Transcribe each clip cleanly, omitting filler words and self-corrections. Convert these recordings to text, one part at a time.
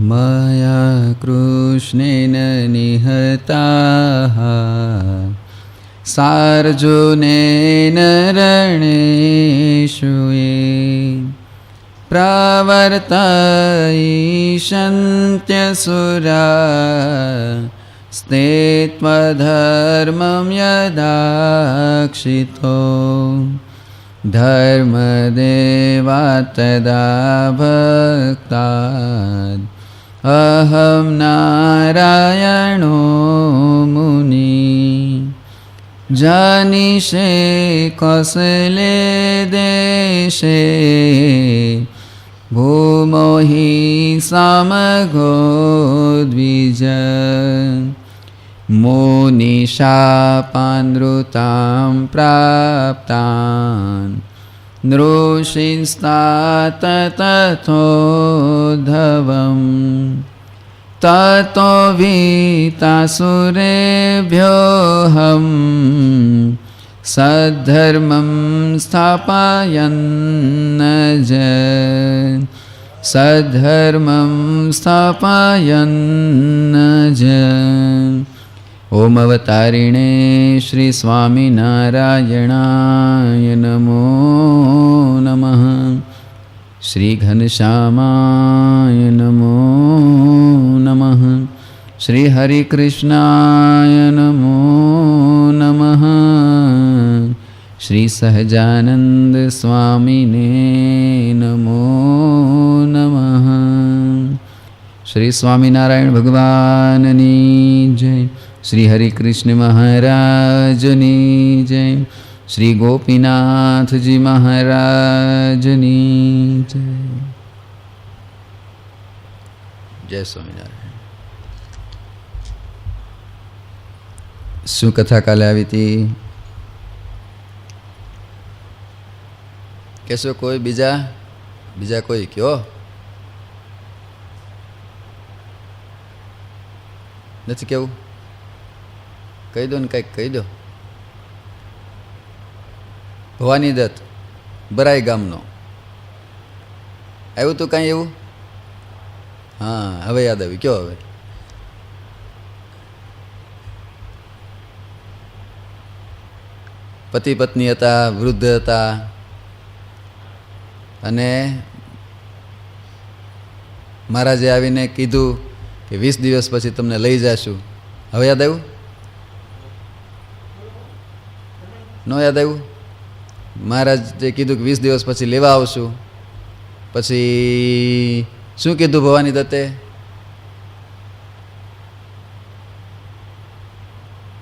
मया कृष्णेन निहताः सार्जुनेन रणेषु ये प्रवर्तयिष्यन्त्यसुरा स्तेत्वधर्मं यदाक्षितो धर्मदेवा तदा भक्ताद् अहं नारायणो मुनि जानिषे कौसले देशे भूमो हि समगो द्विज मुनिशापानृतां प्राप्तान् नृषिंस्तात तथोद्धवम् ततो वीतासुरेभ्योऽहं सद्धर्मं स्थापयन्नज सद्धर्मं स्थापयन्नज। ओम अवतारिणे श्री स्वामिनारायणाय नमो नमः। श्री घनश्यामाय नमो नमः। श्री हरिकृष्णाय नमो नमः। श्री सहजानंद स्वामिने नमो नमः। श्री स्वामिनारायण भगवाननी जय। श्री हरिकृष्ण महाराजनी जय। श्री गोपीनाथ जी महाराजनी जय। जय स्वामिनारायण। શું કથા કાલે આવી હતી? કહેશો કોઈ બીજા કોઈ કયો? નથી કેવું? કહી દો ને કંઈક કહી દો. ભવાની દત્ત બરાઈ ગામનો આવ્યું તું કાંઈ એવું? હા હવે યાદ આવી. કયો હવે? પતિ પત્ની હતા, વૃદ્ધ હતા અને મહારાજે આવીને કીધું કે 20 દિવસ પછી તમને લઈ જશું. હવે યાદ આવ્યું? ન યાદ આવ્યું? મહારાજે કીધું કે 20 દિવસ પછી લેવા આવશું. પછી શું કીધું ભવાની દત્તે?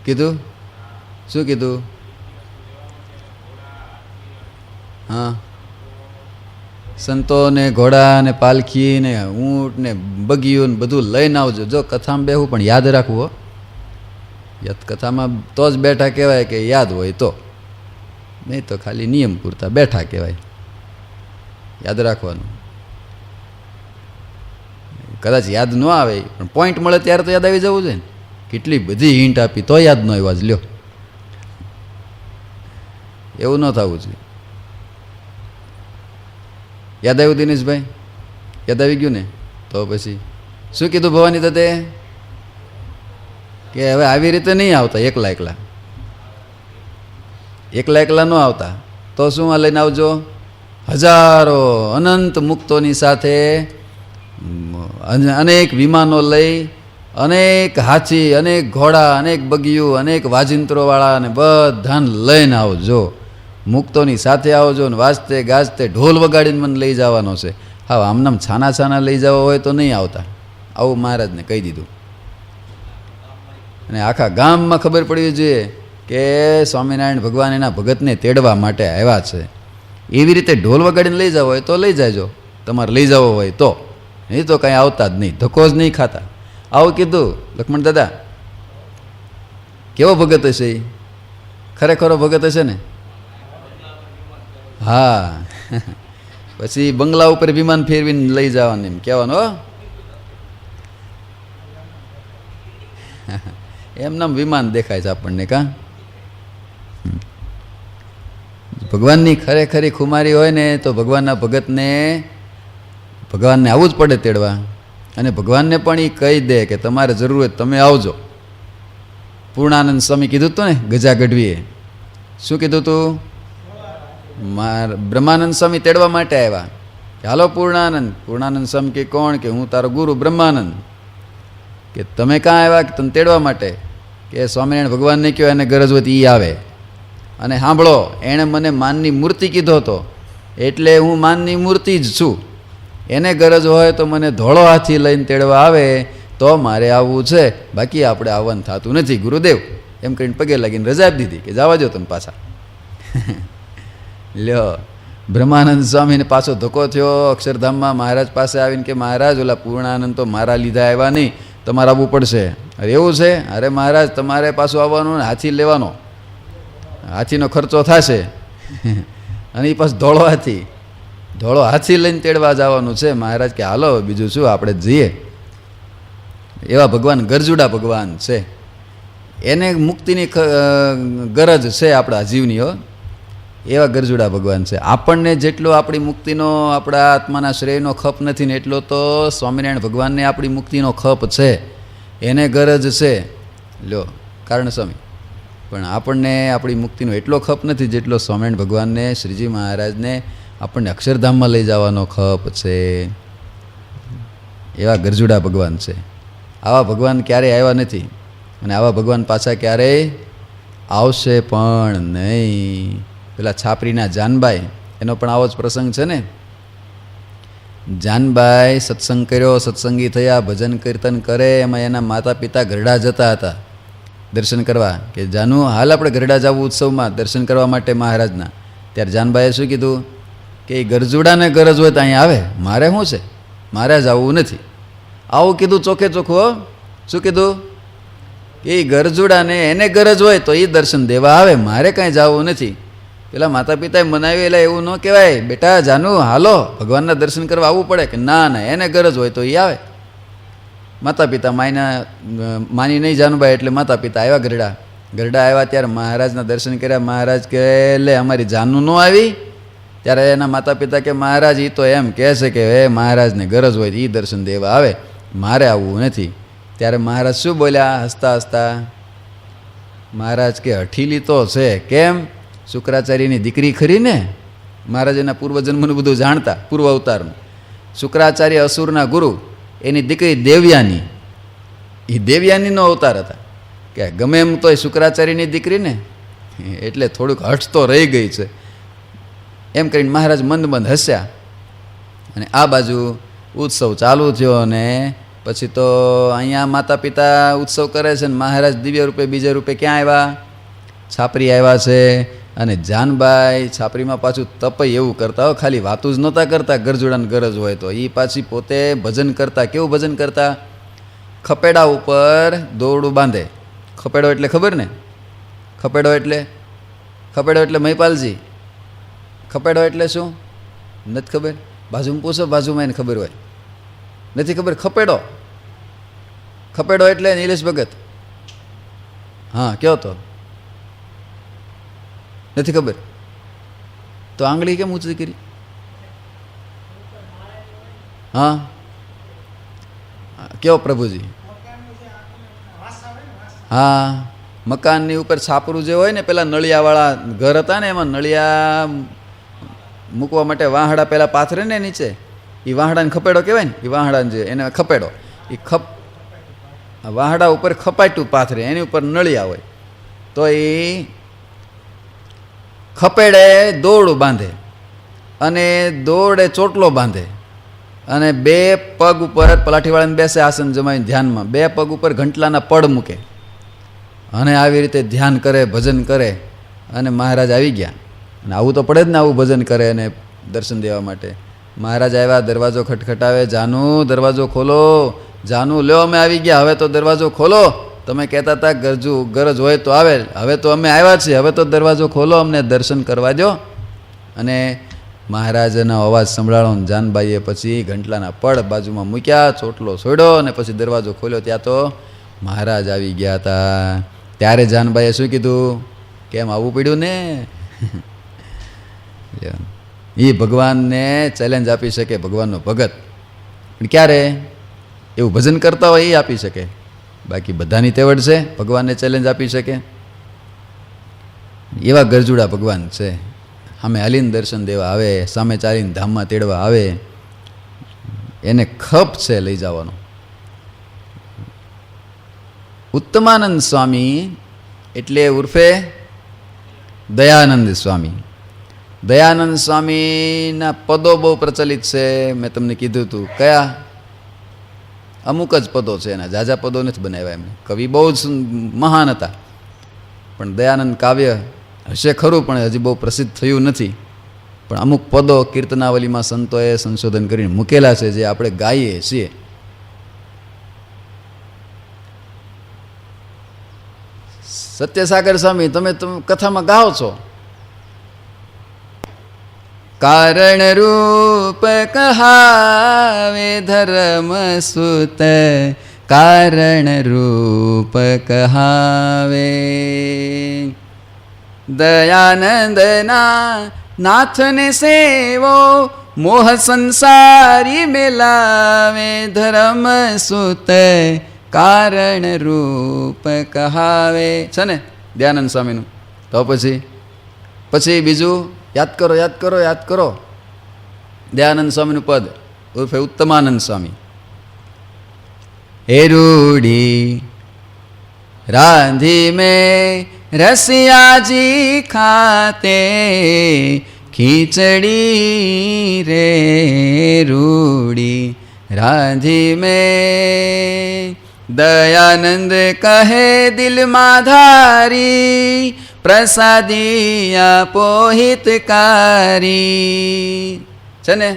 કીધું શું કીધું? હા, સંતો ને ઘોડા ને પાલખી ને ઊંટ ને બગીયું ને બધું લઈને આવજો. જો કથામાં બેહવું પણ યાદ રાખવું. કથામાં તો જ બેઠા કહેવાય કે યાદ હોય તો, નહીં તો ખાલી નિયમ પૂરતા બેઠા કહેવાય. યાદ રાખવાનું. કદાચ યાદ ન આવે પણ પોઈન્ટ મળે ત્યારે તો યાદ આવી જવું જોઈએ ને. કેટલી બધી હિન્ટ આપી તો યાદ ન આવ્યા જ લ્યો. એવું ન થવું જોઈએ. યાદ આવ્યું દિનેશભાઈ? યાદ આવી ગયું ને? તો પછી શું કીધું ભવાની દત્તે? કે હવે આવી રીતે નહીં આવતા એકલા એકલા ન આવતા. તો શું આ લઈને આવજો? હજારો અનંત મુક્તોની સાથે અનેક વિમાનો લઈ, અનેક હાથી, અનેક ઘોડા, અનેક બગીયું, અનેક વાજિંત્રોવાળા અને બધાને લઈને આવજો. મુક્તોની સાથે આવજો ને વાજતે ગાજતે ઢોલ વગાડીને મને લઈ જવાનો છે. હા, આમનામ છાના લઈ જવા હોય તો નહીં આવતા. આવું મહારાજને કહી દીધું. અને આખા ગામમાં ખબર પડવી જોઈએ કે સ્વામિનારાયણ ભગવાન એના ભગતને તેડવા માટે આવ્યા છે. એવી રીતે ઢોલ વગાડીને લઈ જવો હોય તો લઈ જાજો, તમારે લઈ જવો હોય તો. નહીં તો કાંઈ આવતા જ નહીં, ધક્કો જ નહીં ખાતા. આવું કીધું લક્ષ્મણ દાદા. કેવો ભગત હશે એ? ખરેખરો ભગત હશે ને? હા. પછી બંગલા ઉપર વિમાન ફેરવીને લઈ જવાનું એમ કહેવાનું. હો, એમ નામ વિમાન દેખાય છે આપણને. કાં ભગવાનની ખરેખરી ખુમારી હોય ને તો ભગવાનના ભગતને આવું જ પડે તેડવા. અને ભગવાનને પણ એ કહી દે કે તમારે જરૂર હોય તમે આવજો. પૂર્ણાનંદ સ્વામી કીધું હતું ને ગજા ગઢવીએ, શું કીધું હતું? બ્રહ્માનંદ સ્વામી તેડવા માટે આવ્યા કે હાલો પૂર્ણાનંદ. પૂર્ણાનંદ સ્વામી કે કોણ? કે હું તારો ગુરુ બ્રહ્માનંદ. કે તમે ક્યાં આવ્યા? કે તને તેડવા માટે. કે સ્વામિનારાયણ ભગવાનને કહો એને ગરજ હોય તો એ આવે. અને સાંભળો, એણે મને માનની મૂર્તિ કીધો હતો એટલે હું માનની મૂર્તિ જ છું. એને ગરજ હોય તો મને ધોળો હાથી લઈને તેડવા આવે તો મારે આવવું છે, બાકી આપણે આવવાનું થતું નથી ગુરુદેવ. એમ કરીને પગે લાગીને રજા આપી દીધી કે જવા દો તમે પાછા. લ્યો, બ્રહ્માનંદ સ્વામીને પાછો ધક્કો થયો અક્ષરધામમાં મહારાજ પાસે આવીને કે મહારાજ ઓલા પૂર્ણાનંદ તો મારા લીધા આવ્યા નહીં, તમારે આવવું પડશે. અરે એવું છે? અરે મહારાજ તમારે પાછું આવવાનું ને હાથી લેવાનો, હાથીનો ખર્ચો થશે. અને એ પાછું ધોળો હાથી લઈને તેડવા જવાનું છે. મહારાજ કે હાલો બીજું શું, આપણે જઈએ. એવા ભગવાન ગરજુડા ભગવાન છે. એને મુક્તિની ગરજ છે આપણા જીવની. હો, એવા ગરજુડા ભગવાન છે. આપણને જેટલો આપણી મુક્તિનો, આપણા આત્માના શ્રેયનો ખપ નથી ને એટલો તો સ્વામિનારાયણ ભગવાનને આપણી મુક્તિનો ખપ છે, એને ગરજ છે. લ્યો કારણ સ્વામી, પણ આપણને આપણી મુક્તિનો એટલો ખપ નથી જેટલો સ્વામિનારાયણ ભગવાનને, શ્રીજી મહારાજને આપણને અક્ષરધામમાં લઈ જવાનો ખપ છે. એવા ગરજુડા ભગવાન છે. આવા ભગવાન ક્યારેય આવ્યા નથી અને આવા ભગવાન પાછા ક્યારેય આવશે પણ નહીં. પેલા છાપરીના જાનબાઈ, એનો પણ આવો જ પ્રસંગ છે ને. જાનબાઈ સત્સંગ કર્યો, સત્સંગી થયા, ભજન કીર્તન કરે. એમાં એના માતા પિતા ગરડા જતા હતા દર્શન કરવા કે જાનુ હાલ આપણે ગરડા જવું ઉત્સવમાં દર્શન કરવા માટે મહારાજના. ત્યારે જાનબાઈએ શું કીધું કે એ ગરજુડાને ગરજ હોય તો અહીંયા આવે, મારે શું છે, મારે જ આવવું નથી. આવું કીધું ચોખ્ખે ચોખ્ખું. શું કીધું? કે એ ગરજુડાને એને ગરજ હોય તો એ દર્શન દેવા આવે, મારે કાંઈ જવું નથી. પેલા માતા પિતાએ મનાવી, એટલે એવું ન કહેવાય બેટા જાનુ હાલો ભગવાનના દર્શન કરવા આવવું પડે. કે ના ના, એને ગરજ હોય તો એ આવે. માતા પિતા માની નહીં જાનુભાઈ, એટલે માતા પિતા આવ્યા ગરડા આવ્યા. ત્યારે મહારાજના દર્શન કર્યા. મહારાજ કહે લે અમારી જાનુ ન આવી. ત્યારે એના માતા પિતા કે મહારાજ એ તો એમ કહે છે કે હે મહારાજને ગરજ હોય એ દર્શન દેવા આવે, મારે આવવું નથી. ત્યારે મહારાજ શું બોલ્યા હસતા હસતા? મહારાજ કે હઠીલી તો છે. કેમ? શુક્રાચાર્યની દીકરી ખરી ને. મહારાજ એના પૂર્વજન્મનું બધું જાણતા, પૂર્વ અવતારનું. શુક્રાચાર્ય અસુરના ગુરુ, એની દીકરી દેવયાની, એ દેવયાનીનો અવતાર હતા. કે ગમે એમ તોય શુક્રાચાર્યની દીકરી ને, એટલે થોડુંક હઠ તો રહી ગઈ છે. એમ કરીને મહારાજ મંદ મંદ હસ્યા. અને આ બાજુ ઉત્સવ ચાલુ થયો. અને પછી તો અહીંયા માતા પિતા ઉત્સવ કરે છે ને મહારાજ દિવ્ય રૂપે બીજા રૂપે ક્યાં આવ્યા? છાપરી આવ્યા છે. અને જાનબાઈ છાપરીમાં પાછું તપય એવું કરતા હો, ખાલી વાતું જ નહોતા કરતા ગરજુડાને ગરજ હોય તો. એ પાછી પોતે ભજન કરતા. કેવું ભજન કરતા? ખપેડા ઉપર દોરડું બાંધે. ખપેડો એટલે ખબર ને? ખપેડો એટલે મહિપાલજી, ખપેડો એટલે શું? નથી ખબર? બાજુમાં પૂછો, બાજુમાં એને ખબર હોય. નથી ખબર? ખપેડો એટલે નિલેશ ભગત. હા કયો તો નથી ખબર? તો આંગળી કેમ ઊંચી કરી? હા કયો પ્રભુજી? હા, મકાનની ઉપર છાપરું જે હોય ને, પેલા નળિયાવાળા ઘર હતા ને, એમાં નળિયા મૂકવા માટે વાહડા પેલા પાથરે ને નીચે, એ વાહડાને ખપેડો કહેવાય ને. એ વાહડાને જે એને ખપેડો, એ વાહડા ઉપર ખપાટ્યું પાથરે, એની ઉપર નળિયા હોય તો એ ખપેડે દોરડું બાંધે અને દોરડે ચોટલો બાંધે અને બે પગ ઉપર પલાઠીવાળાને બેસે આસન જમાવીને ધ્યાનમાં, બે પગ ઉપર ઘંટલાના પડ મૂકે અને આવી રીતે ધ્યાન કરે, ભજન કરે. અને મહારાજ આવી ગયા. અને આવું તો પડે જ ને, આવું ભજન કરે અને દર્શન દેવા માટે. મહારાજ આવ્યા, દરવાજો ખટખટાવે. જાનુ દરવાજો ખોલો, જાનુ લ્યો અમે આવી ગયા, હવે તો દરવાજો ખોલો. તમે કહેતા હતા ગરજ હોય તો આવે, હવે તો અમે આવ્યા છીએ, હવે તો દરવાજો ખોલો, અમને દર્શન કરવા દો. અને મહારાજનો અવાજ સંભળાણો. જાનબાઈએ પછી ઘંટલાના પડ બાજુમાં મૂક્યા, ચોટલો છોડ્યો અને પછી દરવાજો ખોલ્યો. ત્યાં તો મહારાજ આવી ગયા હતા. ત્યારે જાનબાઈએ શું કીધું? કેમ આવવું પડ્યું ને? એ ભગવાનને ચેલેન્જ આપી શકે ભગવાનનો ભગત. પણ ક્યારે? એવું ભજન કરતા હોય એ આપી શકે, બાકી બધાની તેવડ છે ભગવાનને ચેલેન્જ આપી શકે? એવા ગરજુડા ભગવાન છે. સામે હાલીને દર્શન દેવા આવે, સામે ચાલીને ધામમાં તેડવા આવે, એને ખપ છે લઈ જવાનો. ઉત્તમાનંદ સ્વામી એટલે ઉર્ફે દયાનંદ સ્વામી. દયાનંદ સ્વામીના પદો બહુ પ્રચલિત છે. મેં તમને કીધું હતું કયા? અમુક જ પદો છે એના, ઝાઝા પદો નથી બનાવ્યા એમને. કવિ બહુ જ મહાન હતા, પણ દયાનંદ કાવ્ય હશે ખરું પણ હજી બહુ પ્રસિદ્ધ થયું નથી. પણ અમુક પદો કીર્તનાવલીમાં સંતોએ સંશોધન કરીને મૂકેલા છે જે આપણે ગાઈએ છીએ. સત્યસાગર સ્વામી તમે કથામાં ગાઓ છો, કારણ રૂપ કહાવે ધર્મ સુત, કારણ રૂપ કહાવે. દયાનંદના નાથને સેવો, મોહ સંસારી મેલાવે, ધર્મ સુત કારણ રૂપ કહાવે. છે ને દયાનંદ સ્વામીનું? તો પછી બીજું યાદ કરો, યાદ કરો, યાદ કરો. દયાનંદ સ્વામીનું પદ ઉર્ફે ઉત્તમાનંદ સ્વામી. હે રૂડી રાંધી મેં રસિયાજી ખાતે, ખીચડી રે રૂડી રાંધી મેં. દયાનંદ કહે દિલમાં ધારી, પ્રસાદિયા પોહિતકારી. છે ને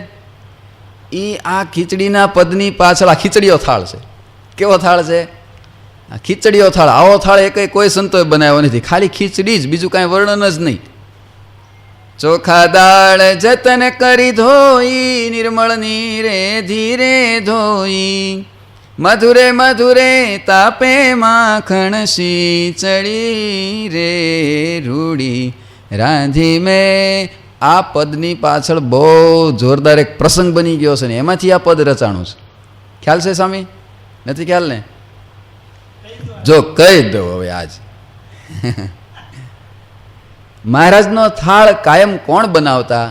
એ આ ખીચડીના પદની પાછળ આ ખીચડીઓ થાળ છે. કેવો થાળ છે? આ ખીચડીઓ થાળ. આવો થાળ એ કોઈ સંતોએ બનાવ્યો નથી, ખાલી ખીચડી જ, બીજું કાંઈ વર્ણન જ નહીં. ચોખા દાળ જતન કરી ધોઈ, નિર્મળ નીરે ધીરે ધોઈ, મધુરે મધુરે તાપે માખણ શીચડી રે રૂડી રાંધી મેં. આ પદની પાછળ બહુ જોરદાર એક પ્રસંગ બની ગયો છે ને એમાંથી આ પદ રચાણું છે. ખ્યાલ છે સ્વામી? નથી ખ્યાલ ને? જો કહી દો હવે આજ. મહારાજનો થાળ કાયમ કોણ બનાવતા?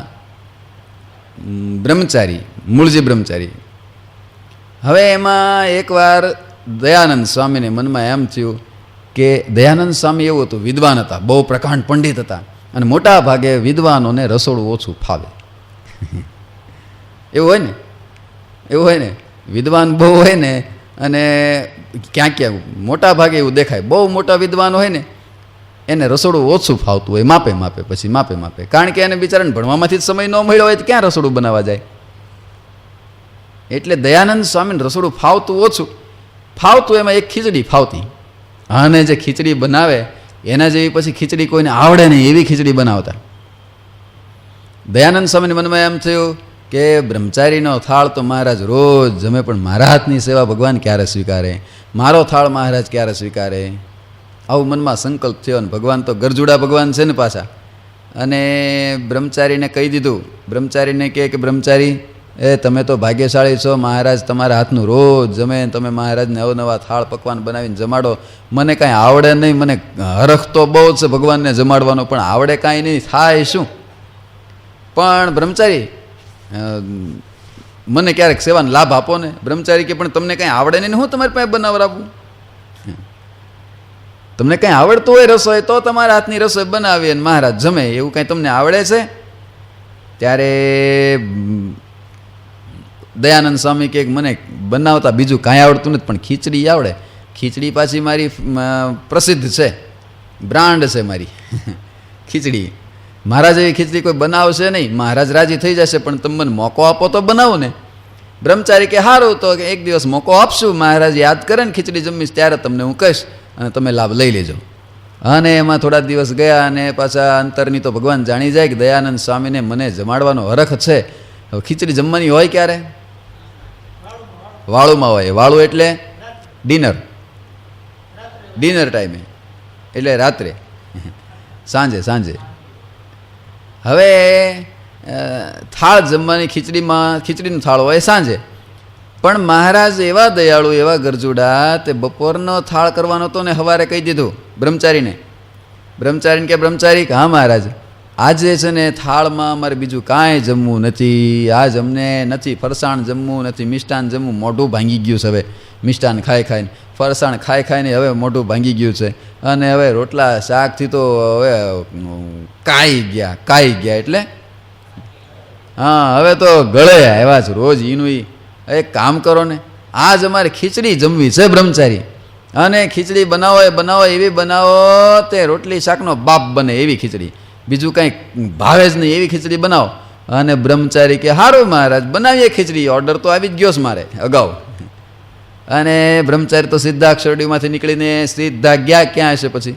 બ્રહ્મચારી, મૂળજી બ્રહ્મચારી. હવે એમાં એકવાર દયાનંદ સ્વામીને મનમાં એમ થયું કે દયાનંદ સ્વામી એવું હતું, વિદ્વાન હતા, બહુ પ્રકાંડ પંડિત હતા, અને મોટા ભાગે વિદ્વાનોને રસોડું ઓછું ફાવે. એવું હોય ને, એવું હોય ને, વિદ્વાન બહુ હોય ને, અને ક્યાંક ક્યાંક મોટા ભાગે એવું દેખાય, બહુ મોટા વિદ્વાન હોય ને એને રસોડું ઓછું ફાવતું હોય, માપે માપે, પછી માપે માપે. કારણ કે એને બિચારાને ભણવામાંથી જ સમય ન મળ્યો હોય તો ક્યાં રસોડું બનાવવા જાય. એટલે દયાનંદ સ્વામીને રસોડું ફાવતું ઓછું, ફાવતું એમાં એક ખીચડી ફાવતી, અને જે ખીચડી બનાવે એના જેવી પછી ખીચડી કોઈને આવડે નહીં એવી ખીચડી બનાવતા. દયાનંદ સ્વામીને મનમાં એમ થયું કે બ્રહ્મચારીનો થાળ તો મહારાજ રોજ જમે, પણ મારા હાથની સેવા ભગવાન ક્યારે સ્વીકારે, મારો થાળ મહારાજ ક્યારે સ્વીકારે. આવું મનમાં સંકલ્પ થયો. અને ભગવાન તો ગરજુડા ભગવાન છે ને પાછા. અને બ્રહ્મચારીને કહી દીધું. બ્રહ્મચારીને કહે કે બ્રહ્મચારી તમે તો ભાગ્યશાળી છો, મહારાજ તમારા હાથનું રોજ જમે, તમે મહારાજને અવનવા થાળ પકવાન બનાવીને જમાડો. મને કાંઈ આવડે નહીં, મને હરખ તો બહુ છે ભગવાનને જમાડવાનો, પણ આવડે કાંઈ નહીં, થાય શું? પણ બ્રહ્મચારી મને ક્યારેક સેવાનો લાભ આપો ને. બ્રહ્મચારી કે પણ તમને કાંઈ આવડે નહીં, હું તમારી પાસે બનાવડાવું? તમને કંઈ આવડતું હોય રસોઈ તો તમારા હાથની રસોઈ બનાવી અને મહારાજ જમે, એવું કાંઈ તમને આવડે છે? ત્યારે દયાનંદ સ્વામી કહે મને બનાવતા બીજું કાંઈ આવડતું નથી, પણ ખીચડી આવડે. ખીચડી પાછી મારી પ્રસિદ્ધ છે, બ્રાન્ડ છે મારી ખીચડી. મહારાજ એવી ખીચડી કોઈ બનાવશે નહીં, મહારાજ રાજી થઈ જશે, પણ તમે મને મોકો આપો તો બનાવો ને. બ્રહ્મચારી કે સારું, તો એક દિવસ મોકો આપશું, મહારાજ યાદ કરે ને ખીચડી જમીશ ત્યારે તમને હું કહીશ, અને તમે લાભ લઈ લેજો. અને એમાં થોડા દિવસ ગયા, અને પાછા અંતરની તો ભગવાન જાણી જાય કે દયાનંદ સ્વામીને મને જમાડવાનો હરખ છે. હવે ખીચડી જમવાની હોય ક્યારે? વાળુમાં હોય. વાળું એટલે ડિનર, ડિનર ટાઈમે, એટલે રાત્રે, સાંજે સાંજે. હવે થાળ જમવાની ખીચડીમાં, ખીચડીનો થાળ હોય સાંજે. પણ મહારાજ એવા દયાળુ, એવા ગરજુડા, તે બપોરનો થાળ કરવાનો હતો ને સવારે કહી દીધું બ્રહ્મચારીને કે બ્રહ્મચારી, હા મહારાજ, આજે છે ને થાળમાં અમારે બીજું કાંઈ જમવું નથી, આજ અમને નથી ફરસાણ જમવું, નથી મિષ્ટાન જમવું, મોઢું ભાંગી ગયું છે. હવે મિષ્ટાન ખાઈ ખાઈને, ફરસાણ ખાઈ ખાઈને હવે મોઢું ભાંગી ગયું છે, અને હવે રોટલા શાકથી તો હવે કાઈ ગયા એટલે હા, હવે તો ગળે આવ્યા છે રોજ ઈનું. એક કામ કરો ને, આજ અમારે ખીચડી જમવી છે બ્રહ્મચારી, અને ખીચડી બનાવો એવી બનાવો તે રોટલી શાકનો બાપ બને એવી ખીચડી, બીજું કાંઈ ભાવે જ નહીં એવી ખીચડી બનાવો. અને બ્રહ્મચારી કે સારું મહારાજ, બનાવીએ ખીચડી, ઓર્ડર તો આવી જ ગયો છે મારે અગાઉ. અને બ્રહ્મચારી તો સીધા શેરડીમાંથી નીકળીને સીધા ગયા ક્યાં હશે, પછી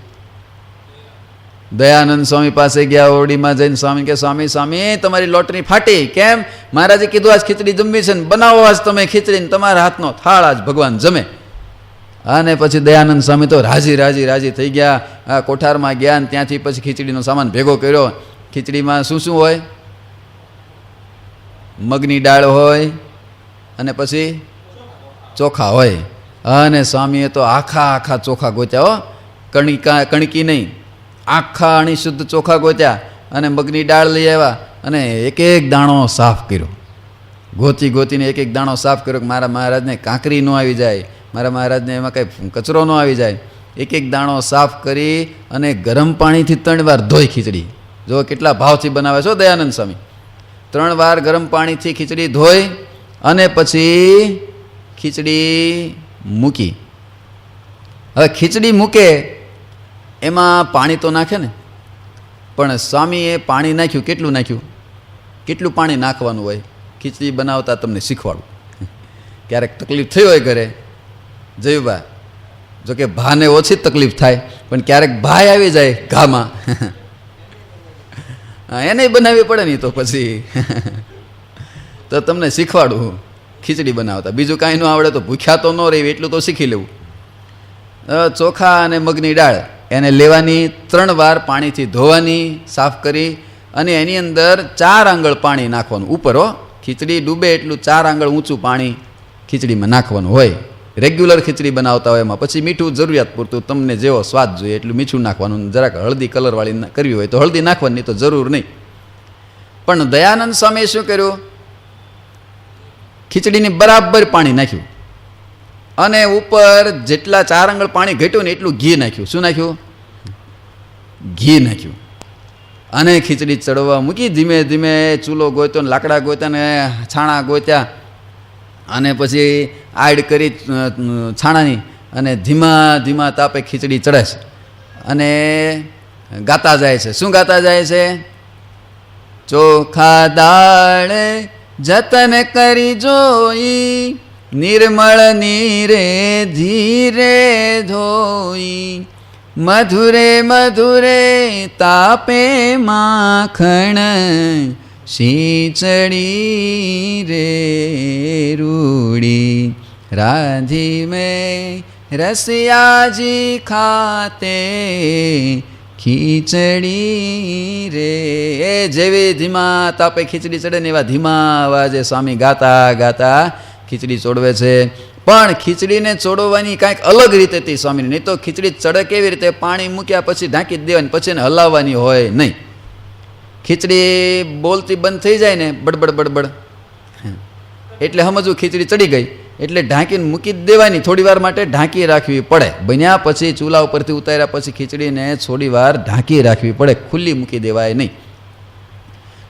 દયાનંદ સ્વામી પાસે ગયા. ઓરડીમાં જઈને સ્વામી કે સ્વામી તમારી લોટરી ફાટી. કેમ? મહારાજે કીધું આજ ખીચડી જમવી છે ને, બનાવો આજ તમે ખીચડી ને તમારા હાથનો થાળ આજ ભગવાન જમે. અને પછી દયાનંદ સ્વામી તો રાજી થઈ ગયા. આ કોઠારમાં ગયા ને ત્યાંથી પછી ખીચડીનો સામાન ભેગો કર્યો. ખીચડીમાં શું શું હોય? મગની દાળ હોય, અને પછી ચોખા હોય. અને સ્વામીએ તો આખા ચોખા ગોત્યા હો, કણકી નહીં, આખા અણી શુદ્ધ ચોખા ગોત્યા. અને મગની દાળ લઈ આવ્યા અને એક દાણો સાફ કર્યો. ગોતીને એક દાણો સાફ કર્યો કે મારા મહારાજને કાંકરી ન આવી જાય, મારા મહારાજને એમાં કંઈ કચરો ન આવી જાય. એક દાણો સાફ કરી અને ગરમ પાણીથી 3 વાર ધોઈ ખીચડી. જો કેટલા ભાવથી બનાવે છો દયાનંદ સ્વામી. 3 વાર ગરમ પાણીથી ખીચડી ધોઈ અને પછી ખીચડી મૂકી. હવે ખીચડી મૂકે એમાં પાણી તો નાખે ને, પણ સ્વામીએ પાણી નાખ્યું. કેટલું પાણી નાખવાનું હોય ખીચડી બનાવતા તમને શીખવાડું. ક્યારેક તકલીફ થઈ હોય ઘરે, જયુબા, જોકે ભાને ઓછી તકલીફ થાય, પણ ક્યારેક ભાઈ આવી જાય ઘામાં, એને બનાવવી પડે નહીં તો પછી તો તમને શીખવાડું ખીચડી બનાવતા. બીજું કાંઈ ન આવડે તો ભૂખ્યા તો ન રહેવી એટલું તો શીખી લેવું. ચોખા અને મગની દાળ એને લેવાની, 3 વાર પાણીથી ધોવાની, સાફ કરી, અને એની અંદર 4 આંગળ પાણી નાખવાનું ઉપર. ખીચડી ડૂબે એટલું 4 આંગળ ઊંચું પાણી ખીચડીમાં નાખવાનું હોય. રેગ્યુલર ખીચડી બનાવતા હોય એમાં પછી મીઠું જરૂરિયાત પૂરતું, તમને જેવો સ્વાદ જોઈએ એટલું મીઠું નાખવાનું. જરાક હળદી કલરવાળી કરવી હોય તો હળદી નાખવાની, તો જરૂર નહીં. પણ દયાનંદ સ્વામીએ શું કર્યું? ખીચડીની બરાબર પાણી નાખ્યું, અને ઉપર જેટલા 4 આંગળ પાણી ઘટ્યું ને એટલું ઘી નાખ્યું. શું નાખ્યું? ઘી નાખ્યું. અને ખીચડી ચડવા મૂકી. ધીમે ધીમે ચૂલો ગોત્યો ને લાકડા ગોત્યા ને છાણા ગોત્યા, અને પછી આડ કરી છાણાની, અને ધીમા તાપે ખીચડી ચડે છે. અને ગાતા જાય છે. શું ગાતા જાય છે? ચોખા દાળ જતન કરી જોઈ, નિર્મળ નીરે ધીરે ધોઈ, મધુરે તાપે માખણ, શીચડી રે રૂડી, રાધી મેં રસિયાજી ખાતે, ખીચડી રે. એ જેવી ધીમા તાપે ખીચડી ચડે ને એવા ધીમા અવાજે સ્વામી ગાતા ખીચડી ચોડવે છે. પણ ખીચડીને ચોડવવાની કાંઈક અલગ રીતે હતી સ્વામીની. નહીં તો ખીચડી ચડે કેવી રીતે? પાણી મૂક્યા પછી ઢાંકી જ દેવાની, પછી એને હલાવવાની હોય નહીં. ખીચડી બોલતી બંધ થઈ જાય ને, બડબડ એટલે સમજવું ખીચડી ચડી ગઈ, એટલે ઢાંકીને મૂકી જ દેવાની. થોડી વાર માટે ઢાંકી રાખવી પડે. બન્યા પછી ચૂલા ઉપરથી ઉતાર્યા પછી ખીચડીને થોડી વાર ઢાંકી રાખવી પડે, ખુલ્લી મૂકી દેવાય નહીં.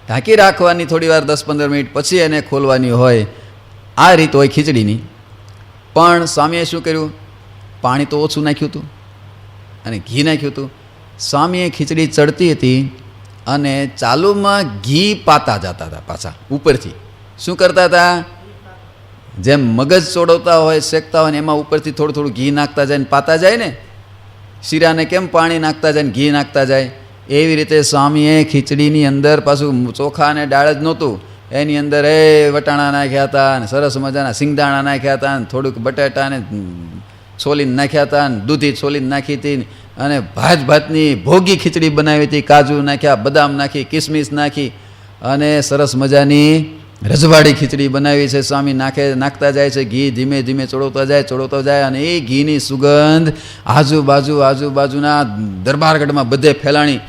ઢાંકી રાખવાની થોડી વાર, 10-15 મિનિટ પછી એને ખોલવાની હોય. આ રીત હોય ખીચડીની. પણ સ્વામીએ શું કર્યું? પાણી તો ઓછું નાખ્યું હતું અને ઘી નાખ્યું હતું. સ્વામીએ ખીચડી ચડતી હતી અને ચાલુમાં ઘી પાતા જતા હતા પાછા ઉપરથી. શું કરતા હતા? જેમ મગજ ચોડવતા હોય, શેકતા હોય ને, એમાં ઉપરથી થોડું ઘી નાખતા જાય ને પાતા જાય ને, શીરાને કેમ પાણી નાખતા જાય ને ઘી નાખતા જાય, એવી રીતે સ્વામીએ ખીચડીની અંદર પાછું ચોખા અને દાળ જ નહોતું, એની અંદર વટાણા નાખ્યા હતા, અને સરસ મજાના સિંગદાણા નાખ્યા હતા, અને થોડુંક બટાટા ને છોલીને નાખ્યા હતા, અને દૂધી છોલીને નાખી હતી, અને ભાતની ભોગી ખીચડી બનાવી હતી. કાજુ નાખ્યા, બદામ નાખી, કિસમિસ નાખી, અને સરસ મજાની રજવાડી ખીચડી બનાવી છે સ્વામી, નાખતા જાય છે ઘી, ધીમે ધીમે ચોળવતા જાય અને એ ઘીની સુગંધ આજુબાજુના દરબારગઢમાં બધે ફેલાણી.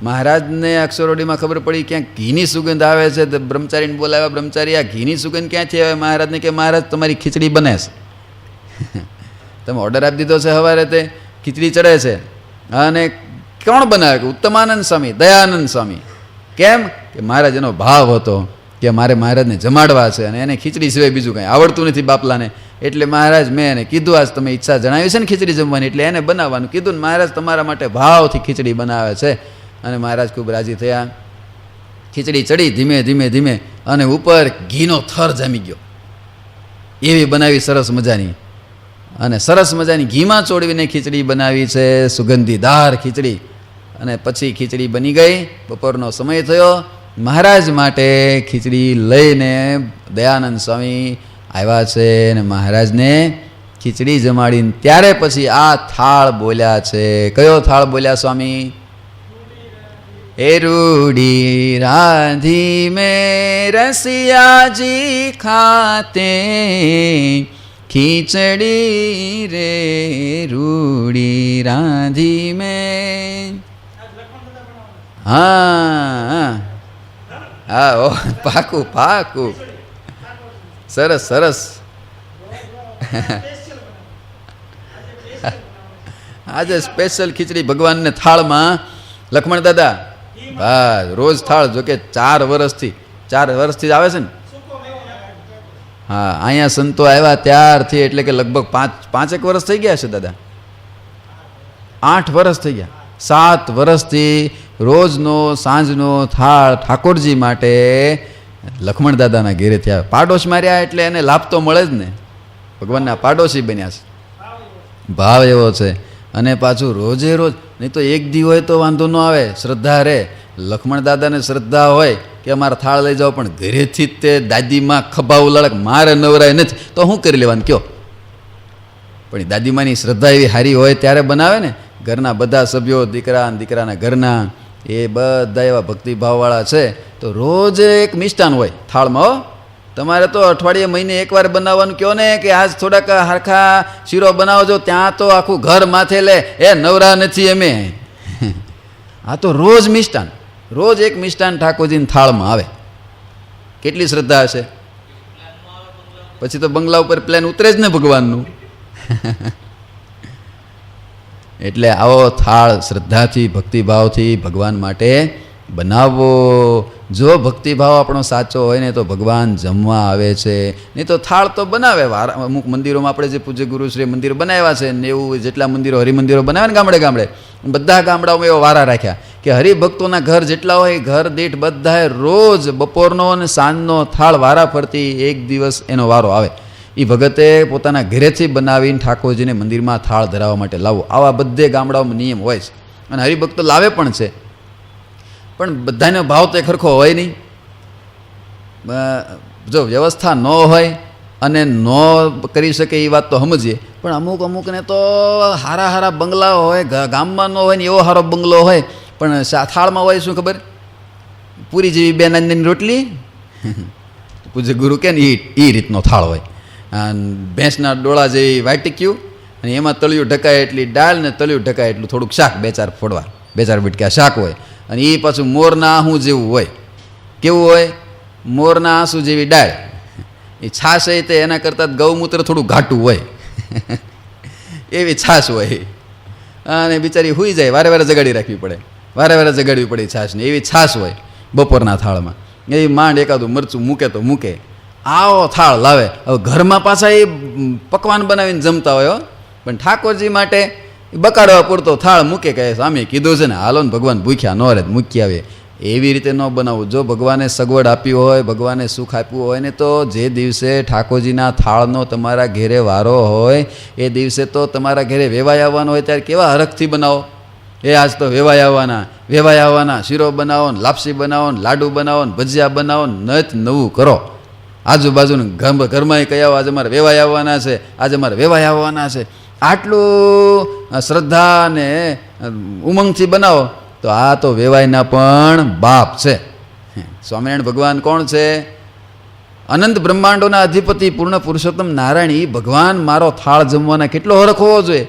મહારાજને અક્ષરોડીમાં ખબર પડી ક્યાંક ઘીની સુગંધ આવે છે. તો બ્રહ્મચારીને બોલાવ્યા. બ્રહ્મચારી, આ ઘીની સુગંધ ક્યાંથી આવે? મહારાજને કે મહારાજ તમારી ખીચડી બને છે, તમે ઓર્ડર આપી દીધો છે, સવારે તે ખીચડી ચડે છે. અને કોણ બનાવે? કે ઉત્તમાનંદ સ્વામી, દયાનંદ સ્વામી. કેમ? કે મહારાજ એનો ભાવ હતો કે મારે મહારાજને જમાડવા છે અને એને ખીચડી સિવાય બીજું કંઈ આવડતું નથી બાપલાને. એટલે મહારાજ મેં એને કીધું, આજ તમે ઈચ્છા જણાવી છે ને ખીચડી જમવાની, એટલે એને બનાવવાનું કીધું ને મહારાજ તમારા માટે ભાવથી ખીચડી બનાવે છે. અને મહારાજ ખૂબ રાજી થયા. ખીચડી ચડી ધીમે અને ઉપર ઘીનો થર જામી ગયો. એવી બનાવી સરસ મજાની, અને સરસ મજાની ઘીમાં ચોળવીને ખીચડી બનાવી છે, સુગંધીદાર ખીચડી. અને પછી ખીચડી બની ગઈ. બપોરનો સમય થયો. મહારાજ માટે ખીચડી લઈને દયાનંદ સ્વામી આવ્યા છે અને મહારાજને ખીચડી જમાડીને ત્યારે પછી આ થાળ બોલ્યા છે. કયો થાળ બોલ્યા સ્વામી? એ રૂડી રાધી મેં રસિયાજી ખાતે ખીચડી રે રૂડી રાધી મેં. હા ઓ પાકું સરસ. આજે સ્પેશિયલ ખીચડી ભગવાનને થાળમાં. લક્ષ્મણ દાદા, બસ રોજ થાળ. જોકે 4 વર્ષથી આવે છે ને. હા, અહીંયા સંતો આવ્યા ત્યારથી, એટલે કે લગભગ 5 વર્ષ થઈ ગયા છે દાદા. 8 વર્ષ થઈ ગયા. 7 વર્ષથી રોજનો સાંજનો થાળ ઠાકોરજી માટે લક્ષ્મણ દાદાના ઘેરેથી આવે. પાડોશ માર્યા એટલે એને લાભ તો મળે જ ને. ભગવાનના પાડોશી બન્યા છે. ભાવ એવો છે. અને પાછું રોજે રોજ, નહીં તો એક દી હોય તો વાંધો ન આવે, શ્રદ્ધા રહે. લક્ષ્મણ દાદાને શ્રદ્ધા હોય કે અમારા થાળ લઈ જાઓ, પણ ઘરેથી જ તે દાદીમાં ખભા ઉલાળક મારે નવરાય નથી તો શું કરી લેવાનું કયો? પણ દાદીમાની શ્રદ્ધા એવી સારી હોય ત્યારે બનાવે ને. ઘરના બધા સભ્યો, દીકરાના ઘરના, એ બધા એવા ભક્તિભાવવાળા છે. તો રોજ એક મિષ્ટાન હોય થાળમાં. હો, તમારે તો અઠવાડિયે મહિને એકવાર બનાવવાનું કહો ને, કે આજ થોડાક હરખા શીરો બનાવજો, ત્યાં તો આખું ઘર માથે લે, એ નવરા નથી અમે. આ તો રોજ મિષ્ટાન, રોજ એક મિષ્ટાન ઠાકોરજીની થાળમાં આવે. કેટલી શ્રદ્ધા હશે? પછી તો બંગલા ઉપર પ્લેન ઉતરે જ ને ભગવાનનું. એટલે આવો થાળ શ્રદ્ધાથી, ભક્તિભાવથી ભગવાન માટે બનાવવો. જો ભક્તિભાવ આપણો સાચો હોય ને તો ભગવાન જમવા આવે છે. નહીં તો થાળ તો બનાવે. અમુક મંદિરોમાં આપણે જે પૂજ્ય ગુરુશ્રી મંદિર બનાવ્યા છે ને, એવું જેટલા મંદિરો, હરિમંદિરો બનાવે ને ગામડે બધા ગામડાઓમાં એવો વારા રાખ્યા કે હરિભક્તોના ઘર જેટલા હોય, ઘર દીઠ બધાએ રોજ બપોરનો અને સાંજનો થાળ વારા ફરતી એક દિવસ એનો વારો આવે. એ ભગતે પોતાના ઘરેથી બનાવીને ઠાકોરજીને મંદિરમાં થાળ ધરાવવા માટે લાવવો. આવા બધે ગામડાઓમાં નિયમ હોય છે. અને હરિભક્તો લાવે પણ છે. પણ બધાનો ભાવ તો ખરખો હોય નહીં. જો વ્યવસ્થા ન હોય અને ન કરી શકે એ વાત તો સમજીએ, પણ અમુકને તો હારા બંગલા હોય, ગામમાં ન હોય ને એવો સારો બંગલો હોય, પણ થાળમાં હોય શું ખબર? પૂરી જેવી 2 નાની રોટલી, પૂજ્ય ગુરુ કે ને એ રીતનો થાળ હોય. ભેંસના ડોળા જેવી વાટીક્યું, અને એમાં તળિયું ઢકાય એટલી દાળ ને તળિયું ઢકાય એટલું થોડુંક શાક, 2-4 ફોડવા, 2-4 બીટકા શાક હોય. અને એ પાછું મોરના આંસુ જેવું હોય. કેવું હોય? મોરના આંસુ જેવી દાળ. એ છાશ હોય તે એના કરતાં ગૌમૂત્ર થોડું ઘાટું હોય. એવી છાશ હોય. અને બિચારી સૂઈ જાય, વારે જગાડી રાખવી પડે, વારે જગાડવી પડે છાશને. એવી છાશ હોય બપોરના થાળમાં. એ માંડ એકાદું મરચું મૂકે તો મૂકે. આવો થાળ લાવે. હવે ઘરમાં પાછા એ પકવાન બનાવીને જમતા હોય. પણ ઠાકોરજી માટે બકાડવા પૂરતો થાળ મૂકે, કહે સ્વામી કીધું છે ને, હાલો ને ભગવાન ભૂખ્યા ન રહે, મૂકી આવે. એવી રીતે ન બનાવવું. જો ભગવાને સગવડ આપી હોય, ભગવાને સુખ આપ્યું હોય ને, તો જે દિવસે ઠાકોરજીના થાળનો તમારા ઘેરે વારો હોય એ દિવસે તો તમારા ઘેરે વેવાય આવવાનો હોય ત્યારે કેવા હરખથી બનાવો. એ આજ તો વેવાય આવવાના, શીરો બનાવો ને, લાપસી બનાવો ને, લાડુ બનાવો ને, ભજીયા બનાવો ને, નત નવું કરો. આજુબાજુને ઘરમાં કહી આવો, આજે મારે વેવાય આવવાના છે. આટલું શ્રદ્ધા ને ઉમંગથી બનાવો તો આ તો વેવાયના પણ બાપ છે. સ્વામિનારાયણ ભગવાન કોણ છે? અનંત બ્રહ્માંડોના અધિપતિ પૂર્ણ પુરુષોત્તમ નારાયણ એ ભગવાન મારો થાળ જમવાના કેટલો હરખ હોવો જોઈએ.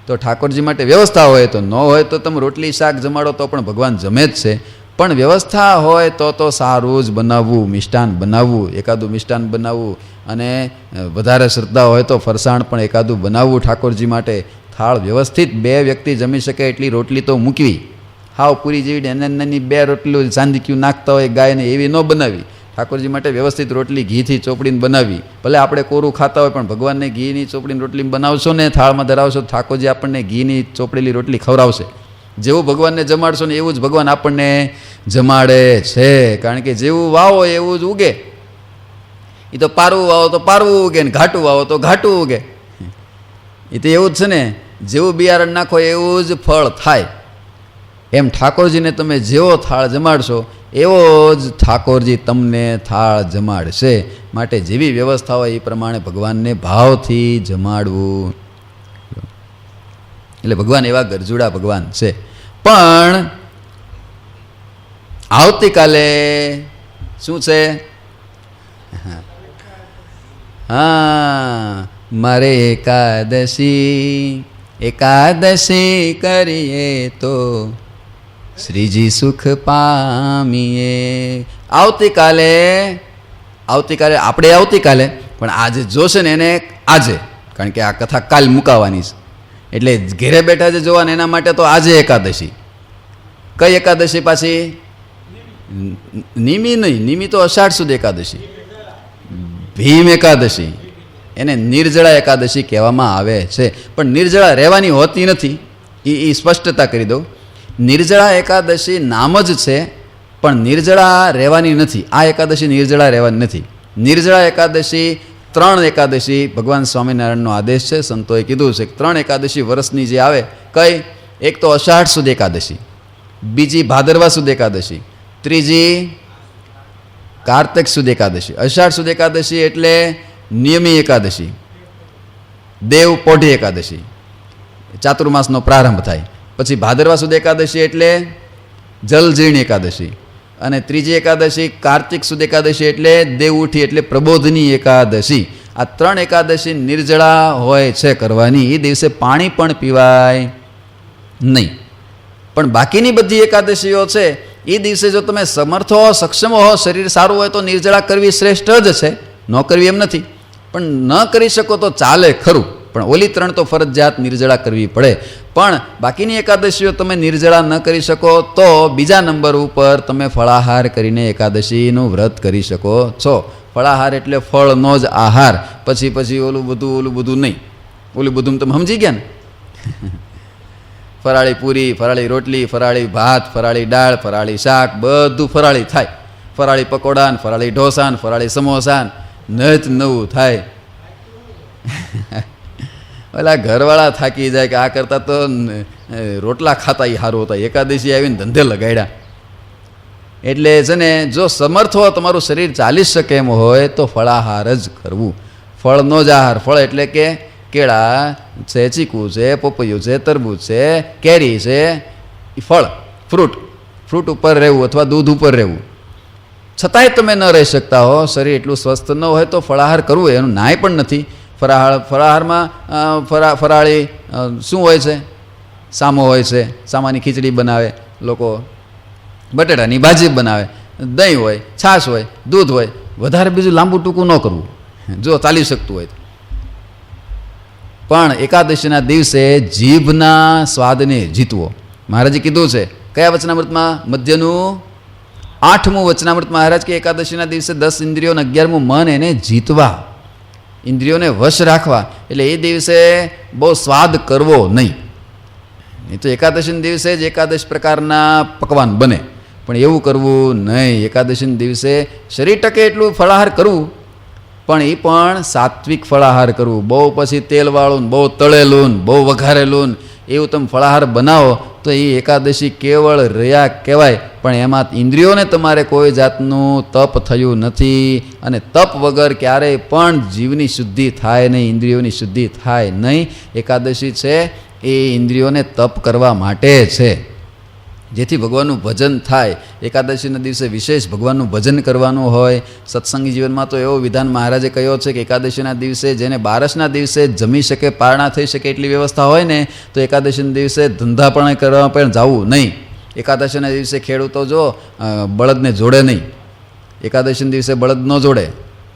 તો ઠાકોરજી માટે વ્યવસ્થા હોય તો, ન હોય તો તમે રોટલી શાક જમાડો તો પણ ભગવાન જમે જ છે. પણ વ્યવસ્થા હોય તો સારું જ બનાવવું, મિષ્ટાન બનાવવું, એકાદું મિષ્ટાન બનાવવું, અને વધારે શ્રદ્ધા હોય તો ફરસાણ પણ એકાદું બનાવવું ઠાકોરજી માટે. થાળ વ્યવસ્થિત 2 વ્યક્તિ જમી શકે એટલી રોટલી તો મૂકવી. હાવ પૂરી જેવી નાની 2 રોટલીઓ ચાંદીક્યું નાખતા હોય ગાયને એવી ન બનાવી. ઠાકોરજી માટે વ્યવસ્થિત રોટલી ઘીથી ચોપડીને બનાવી. ભલે આપણે કોરું ખાતા હોય પણ ભગવાનને ઘીની ચોપડીની રોટલી બનાવશો ને થાળમાં ધરાવશો તો ઠાકોરજી આપણને ઘીની ચોપડેલી રોટલી ખવડાવશે. જેવું ભગવાનને જમાડશો ને એવું જ ભગવાન આપણને જમાડે છે. કારણ કે જેવું વાવો એવું જ ઉગે. એ તો પારવું વાવો તો પારવું ઉગે, ને ઘાટું વાવો તો ઘાટું ઉગે. એ તો એવું જ છે ને, જેવું બિયારણ નાખો એવું જ ફળ થાય. એમ ઠાકોરજીને તમે જેવો થાળ જમાડશો એવો જ ઠાકોરજી તમને થાળ જમાડશે. માટે જેવી વ્યવસ્થા હોય એ પ્રમાણે ભગવાનને ભાવથી જમાડવું. એટલે ભગવાન એવા ગરજુડા ભગવાન છે. પણ આવતીકાલે શું છે? હા, મારે એકાદશી કરીએ તો શ્રીજી સુખ પામીએ. આવતીકાલે આપણે આવતીકાલે, પણ આજે જોશે ને એને આજે, કારણ કે આ કથા કાલ મુકાવાની છે. એટલે ઘેરે બેઠા છે જોવાને એના માટે તો આજે એકાદશી. કઈ એકાદશી પાછી? નિમી નહીં, નિમી તો અષાઢ સુદ એકાદશી. ભીમ એકાદશી, એને નિર્જળા એકાદશી કહેવામાં આવે છે. પણ નિર્જળા રહેવાની હોતી નથી, એ સ્પષ્ટતા કરી દઉં. નિર્જળા એકાદશી નામ જ છે, પણ નિર્જળા રહેવાની નથી. આ એકાદશી નિર્જળા રહેવાની નથી. નિર્જળા એકાદશી 3 એકાદશી ભગવાન સ્વામિનારાયણનો આદેશ છે. સંતોએ કીધું છે કે 3 એકાદશી વર્ષની જે આવે, કઈ? એક તો અષાઢ સુદ એકાદશી, બીજી ભાદરવા સુદ એકાદશી, ત્રીજી કાર્તિક સુદ એકાદશી. અષાઢ સુદ એકાદશી એટલે નિયમી એકાદશી, દેવ પોઢી એકાદશી, ચાતુર્માસનો પ્રારંભ થાય. પછી ભાદરવા સુદ એકાદશી એટલે જલજીર્ણ એકાદશી, અને ત્રીજી એકાદશી કાર્તિક સુદ એકાદશી એટલે દેવ ઉઠી એટલે પ્રબોધની એકાદશી. આ 3 એકાદશી નિર્જળા હોય છે કરવાની. એ દિવસે પાણી પણ પીવાય નહીં. પણ બાકીની બધી એકાદશીઓ છે એ દિવસે જો તમે સમર્થ હો, સક્ષમ હો, શરીર સારું હોય તો નિર્જળા કરવી શ્રેષ્ઠ જ છે. ન કરવી એમ નથી, પણ ન કરી શકો તો ચાલે ખરું. પણ ઓલી 3 તો ફરજિયાત નિર્જળા કરવી પડે. પણ બાકીની એકાદશીઓ તમે નિર્જળા ન કરી શકો તો બીજા નંબર ઉપર તમે ફળાહાર કરીને એકાદશીનું વ્રત કરી શકો છો. ફળાહાર એટલે ફળનો જ આહાર. પછી ઓલું બધું નહીં. ઓલું બધું તમે સમજી ગયા ને? ફરાળી પૂરી, ફરાળી રોટલી, ફરાળી ભાત, ફરાળી દાળ, ફરાળી શાક, બધું ફરાળી થાય. ફરાળી પકોડાન, ફરાળી ઢોસાન, ફરાળી સમોસાન, નચ નવું થાય. ઓલા ઘરવાળા થાકી જાય કે આ કરતાં તો રોટલા ખાતા એ સારું હતા. એકાદશી આવીને ધંધે લગાડ્યા. એટલે છે ને, જો સમર્થ હો, તમારું શરીર ચાલી શકે એમ હોય તો ફળાહાર જ કરવું. ફળનો જ આહાર. ફળ એટલે કે કેળા છે, ચીકુ છે, પપૈયું છે, તરબૂચ છે, કેરી છે. ફળ, ફ્રૂટ ઉપર રહેવું અથવા દૂધ ઉપર રહેવું. છતાંય તમે ન રહી શકતા હો, શરીર એટલું સ્વસ્થ ન હોય તો ફળાહાર કરવું એનું નાય પણ નથી. ફરાહારમાં ફરાળી શું હોય છે? સામો હોય છે. સામાની ખીચડી બનાવે લોકો, બટેટાની ભાજી બનાવે, દહીં હોય, છાશ હોય, દૂધ હોય. વધારે બીજું લાંબુ ટૂંકું ન કરવું જો ચાલી શકતું હોય. પણ એકાદશીના દિવસે જીભના સ્વાદને જીતવો. મહારાજે કીધું છે કયા વચનામૃતમાં? મધ્યનું 8મું વચનામૃત. મહારાજ કે એકાદશીના દિવસે 10 ઇન્દ્રિયોને 11મું મન એને જીતવા, ઇન્દ્રિયોને વશ રાખવા. એટલે એ દિવસે બહુ સ્વાદ કરવો નહીં. એ તો એકાદશીના દિવસે જ એકાદશ પ્રકારના પકવાન બને, પણ એવું કરવું નહીં. એકાદશીના દિવસે શરીર ટકે એટલું ફળાહાર કરવું, પણ એ પણ સાત્વિક ફળાહાર કરવું. બહુ પછી તેલવાળું, બહુ તળેલું, બહુ વઘારેલું એવું તમે ફળાહાર બનાવો તો એ એકાદશી કેવળ રહ્યા કહેવાય. પણ એમાં ઇન્દ્રિયોને તમારે કોઈ જાતનું તપ થયું નથી. અને તપ વગર ક્યારેય પણ જીવની શુદ્ધિ થાય નહીં, ઇન્દ્રિયોની શુદ્ધિ થાય નહીં. એકાદશી છે એ ઇન્દ્રિયોને તપ કરવા માટે છે. જેથી ભગવાનનું ભજન થાય. એકાદશીના દિવસે વિશેષ ભગવાનનું ભજન કરવાનું હોય. સત્સંગી જીવનમાં તો એવો વિધાન મહારાજે કહ્યો છે કે એકાદશીના દિવસે જેને બારસના દિવસે જમી શકે, પારણા થઈ શકે એટલી વ્યવસ્થા હોય ને તો એકાદશીના દિવસે ધંધા પણ કરવા પણ જવું નહીં. એકાદશીના દિવસે ખેડૂતો જો બળદને જોડે નહીં. એકાદશીના દિવસે બળદ ન જોડે.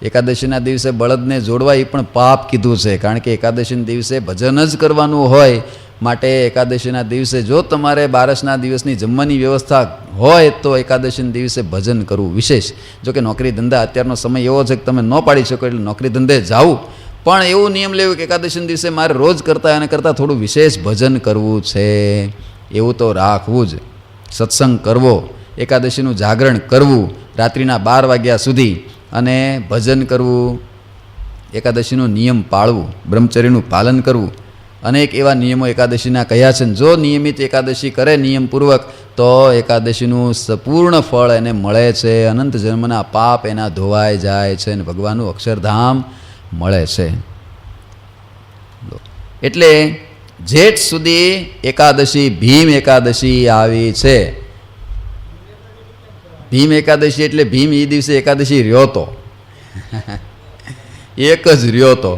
એકાદશીના દિવસે બળદને જોડવા એ પણ પાપ કીધું છે, કારણ કે એકાદશીના દિવસે ભજન જ કરવાનું હોય. માટે એકાદશીના દિવસે જો તમારે બારસના દિવસની જમવાની વ્યવસ્થા હોય તો એકાદશીના દિવસે ભજન કરવું વિશેષ. જો કે નોકરી ધંધા અત્યારનો સમય એવો છે કે તમે ન પાડી શકો એટલે નોકરી ધંધે જાવું, પણ એવું નિયમ લેવું કે એકાદશીના દિવસે મારે રોજ કરતાં એને કરતાં થોડું વિશેષ ભજન કરવું છે, એવું તો રાખવું જ. સત્સંગ કરવો, એકાદશીનું જાગરણ કરવું રાત્રિના 12 વાગ્યા સુધી અને ભજન કરવું, એકાદશીનો નિયમ પાળવું, બ્રહ્મચર્યનું પાલન કરવું. અનેક એવા નિયમો એકાદશીના કયા છે. જો નિયમિત એકાદશી કરે નિયમપૂર્વક તો એકાદશીનું સંપૂર્ણ ફળ એને મળે છે. અનંત જન્મના પાપ એના ધોવાઈ જાય છે અને ભગવાનનું અક્ષરધામ મળે છે. એટલે જેઠ સુધી એકાદશી ભીમ એકાદશી આવી છે. ભીમ એકાદશી એટલે ભીમ એ દિવસે એકાદશી રહ્યો તો એક જ રહ્યો તો,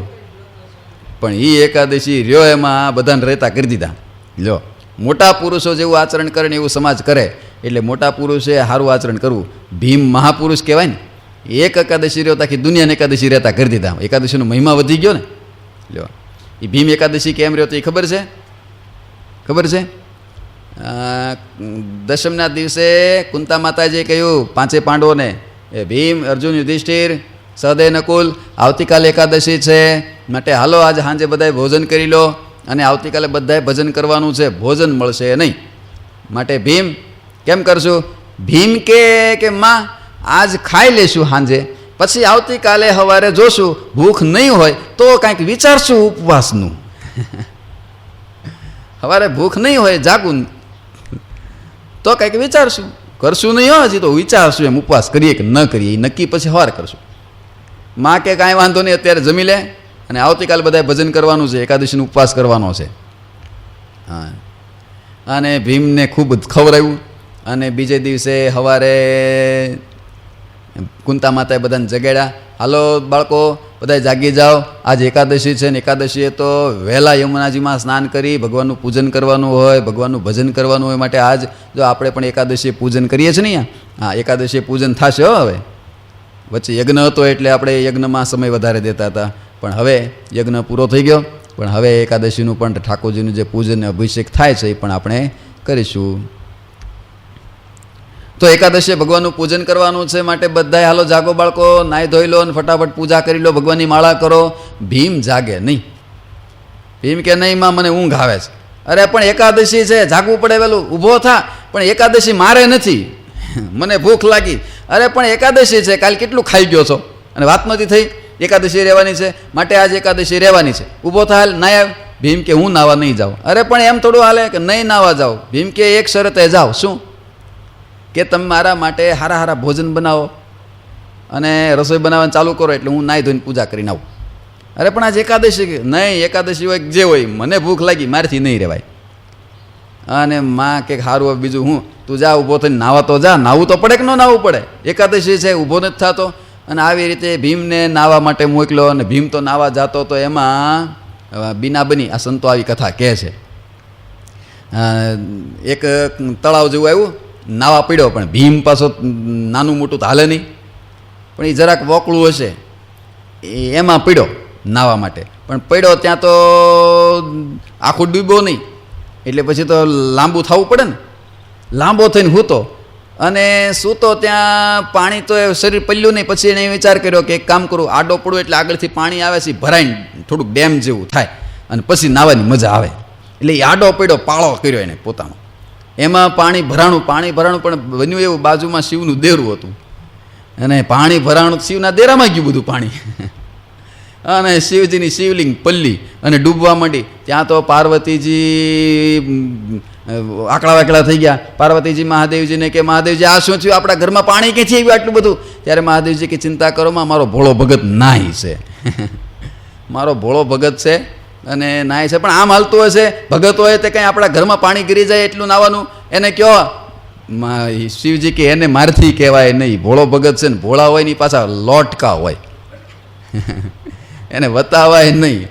પણ એ એકાદશી રહ્યો એમાં બધાને રહેતા કરી દીધા. લો, મોટા પુરુષો જેવું આચરણ કરે ને એવું સમાજ કરે એટલે મોટા પુરુષે સારું આચરણ કરવું. ભીમ મહાપુરુષ કહેવાય ને. એક એકાદશી રહ્યો તો આખી દુનિયાને એકાદશી રહેતા કરી દીધા. એકાદશીનો મહિમા વધી ગયો ને. લો, એ ભીમ એકાદશી કેમ રહ્યો તો એ ખબર છે? ખબર છે? દશમના દિવસે કુંતા માતાજીએ કહ્યું 5 પાંડવોને, એ ભીમ, અર્જુન, યુધિષ્ઠિર, સહદેવ, નકુલ, આવતીકાલે એકાદશી છે માટે હાલો આજે સાંજે બધાએ ભોજન કરી લો અને આવતીકાલે બધાએ ભજન કરવાનું છે, ભોજન મળશે નહીં. માટે ભીમ કેમ કરશું? ભીમ કે માં આજ ખાઈ લેશું સાંજે, પછી આવતીકાલે સવારે જોશું, ભૂખ નહીં હોય તો કાંઈક વિચારશું ઉપવાસનું. સવારે ભૂખ નહીં હોય જાગું તો કંઈક વિચારશું, કરશું નહીં હોય હજી તો વિચારશું એમ ઉપવાસ કરીએ કે ન કરીએ એ નક્કી પછી સવારે કરશું. માં કે કાંઈ વાંધો નહીં, અત્યારે જમી લે અને આવતીકાલે બધાએ ભજન કરવાનું છે, એકાદશીનો ઉપવાસ કરવાનો છે. હા, અને ભીમને ખૂબ ખવડાવ્યું અને બીજે દિવસે સવારે કુંતા માતાએ બધાને જગાડ્યા. હાલો બાળકો બધા જાગી જાઓ, આજે એકાદશી છે ને એકાદશીએ તો વહેલા યમુનાજીમાં સ્નાન કરી ભગવાનનું પૂજન કરવાનું હોય, ભગવાનનું ભજન કરવાનું હોય. માટે આજ જો આપણે પણ એકાદશીએ પૂજન કરીએ છીએ ને અહીંયા, હા એકાદશીએ પૂજન થશે. હવે વચ્ચે યજ્ઞ હતો એટલે આપણે યજ્ઞમાં સમય વધારે દેતા હતા, પણ હવે યજ્ઞ પૂરો થઈ ગયો. પણ હવે એકાદશીનું પણ ઠાકોરજીનું જે પૂજન અભિષેક થાય છે એ પણ આપણે કરીશું. તો એકાદશીએ ભગવાનનું પૂજન કરવાનું છે માટે બધાએ હાલો જાગો બાળકો, નાહી ધોઈ લો અને ફટાફટ પૂજા કરી લો, ભગવાનની માળા કરો. ભીમ જાગે નહીં. ભીમ કે નહીં માં મને ઊંઘ આવે છે. અરે પણ એકાદશી છે, જાગવું પડે, વહેલું ઊભો થા. પણ એકાદશી મારે નથી, મને ભૂખ લાગી. અરે પણ એકાદશી છે, કાલ કેટલું ખાઈ ગયો છો અને વાત નથી થઈ, એકાદશી રહેવાની છે માટે આજ એકાદશી રહેવાની છે, ઊભો થાય નાય. ભીમ કે હું નાવા નહીં જાઉં. અરે પણ એમ થોડું હાલે કે નહીં નાવા જાઓ. ભીમ કે એક શરતે જાઓ. શું? કે તમે મારા માટે સારા સારા ભોજન બનાવો અને રસોઈ બનાવવાનું ચાલુ કરો એટલે હું નાહી ધોઈને પૂજા કરીને આવું. અરે પણ આજ એકાદશી. નહીં, એકાદશી હોય જે હોય, મને ભૂખ લાગી, મારથી નહીં રહેવાય. અને માં કે સારું હવે બીજું હું, તું જા ઊભો થઈને નાવા તો જા. નાવું તો પડે કે ન નાવું પડે? એકાદશી છે, ઊભો નથી થતો. અને આવી રીતે ભીમને નાવા માટે મોકલ્યો અને ભીમ તો નાવા જતો તો એમાં બીના બની આ સંતો આવી કથા કહે છે. એક તળાવ જેવું આવ્યું, નાવા પડ્યો, પણ ભીમ પાછો નાનું મોટું તો હાલે નહીં, પણ એ જરાક વોકળું હશે એમાં પડ્યો નાવા માટે. પણ પડ્યો ત્યાં તો આખું ડૂબ્યો નહીં, એટલે પછી તો લાંબુ થવું પડે ને. લાંબો થઈને હૂતો અને સૂતો ત્યાં પાણી તો શરીર પલ્યું નહીં. પછી એને વિચાર કર્યો કે એક કામ કરું, આડો પડું એટલે આગળથી પાણી આવે છે, ભરાઈને થોડુંક ડેમ જેવું થાય અને પછી નાવાની મજા આવે. એટલે એ આડો પડ્યો, પાળો કર્યો એને પોતાનો. એમાં પાણી ભરાણું પણ બન્યું એવું, બાજુમાં શિવનું દેરું હતું અને પાણી ભરાણું શિવના દેરામાં ગયું બધું પાણી. અને શિવજીની શિવલિંગ પલ્લી અને ડૂબવા માંડી. ત્યાં તો પાર્વતીજી આકડા વાકડા થઈ ગયા. પાર્વતીજી મહાદેવજીને કે મહાદેવજી આ શું થયું, આપણા ઘરમાં પાણી ક્યાંથી આવ્યું આટલું બધું? ત્યારે મહાદેવજી કે ચિંતા કરોમાં, મારો ભોળો ભગત નાહી છે. મારો ભોળો ભગત છે અને નાય છે. પણ આમ હાલતું હશે, ભગત હોય તે કંઈ આપણા ઘરમાં પાણી ગીરી જાય એટલું નાવાનું. એને કહો શિવજી કે એને મારથી કહેવાય નહીં, ભોળો ભગત છે ને, ભોળા હોય ને પાછા લોટકા હોય એને વતાવાય નહીં.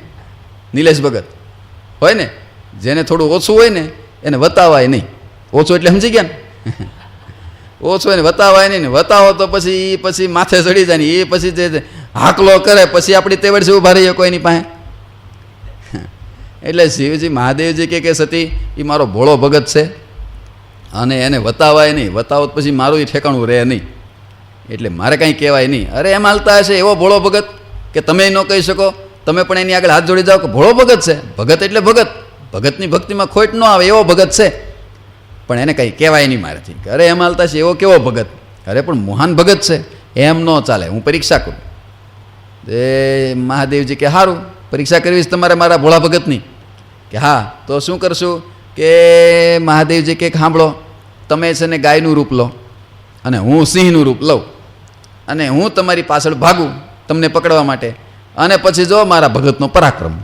નિલેશ ભગત હોય ને, જેને થોડું ઓછું હોય ને એને વતાવાય નહીં. ઓછું એટલે સમજી ગયા ને ઓછું એને વતાવાય નહીં ને, વતાવો તો પછી માથે ચડી જાય ને, એ પછી જે હાકલો કરે પછી આપણી તેવડ છે ઊભા રહીએ કોઈની પાસે. એટલે શિવજી મહાદેવજી કે સતી એ મારો ભોળો ભગત છે અને એને વતાવાય નહીં, વતાવો તો પછી મારું એ ઠેકાણું રહે નહીં, એટલે મારે કાંઈ કહેવાય નહીં. અરે એમ હાલતા હશે એવો ભોળો ભગત કે તમે ન કહી શકો, તમે પણ એની આગળ હાથ જોડી જાઓ કે ભોળો ભગત છે. ભગત એટલે ભગત, ભગતની ભક્તિમાં ખોટ ન આવે એવો ભગત છે, પણ એને કંઈ કહેવાય નહીં મારાથી. અરે એમ હાલતા છે એવો કેવો ભગત, અરે પણ મહાન ભગત છે, એમ ન ચાલે, હું પરીક્ષા કરું. એ મહાદેવજી કે સારું, પરીક્ષા કરવી છે તમારે મારા ભોળા ભગતની? કે હા. તો શું કરશું? કે મહાદેવજી કે સાંભળો, તમે છે ને ગાયનું રૂપ લો અને હું સિંહનું રૂપ લઉં અને હું તમારી પાછળ ભાગું તમને પકડવા માટે, અને પછી જો મારા ભગતનો પરાક્રમ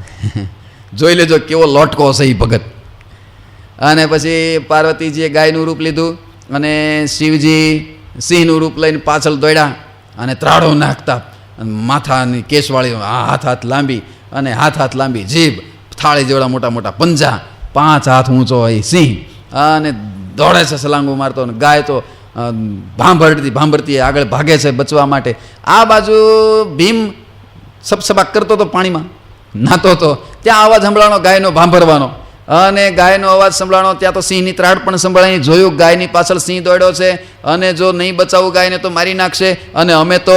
જોઈ લેજો કેવો લોટકો હશે એ ભગત. અને પછી પાર્વતીજીએ ગાયનું રૂપ લીધું અને શિવજી સિંહનું રૂપ લઈને પાછળ દોડ્યા અને ત્રાડો નાખતા, અને માથાની કેસવાળી હાથ લાંબી અને હાથ લાંબી જીભ, થાળી જેવડા મોટા મોટા પંજા, 5 હાથ ઊંચો એ સિંહ, અને દોડે છે સલાંગો મારતો. અને ગાય તો ભાંભરતી આગળ ભાગે છે બચવા માટે. આ બાજુ ભીમ સબસબાક કરતો હતો, પાણીમાં નાતો હતો, ત્યાં અવાજ સંભળાણો ગાયનો ભાંભરવાનો, અને ગાયનો અવાજ સંભળાણો ત્યાં તો સિંહની ત્રાડ પણ સંભળાઈ. જોયું ગાયની પાછળ સિંહ દોડ્યો છે અને જો નહીં બચાવું ગાયને તો મારી નાખશે, અને અમે તો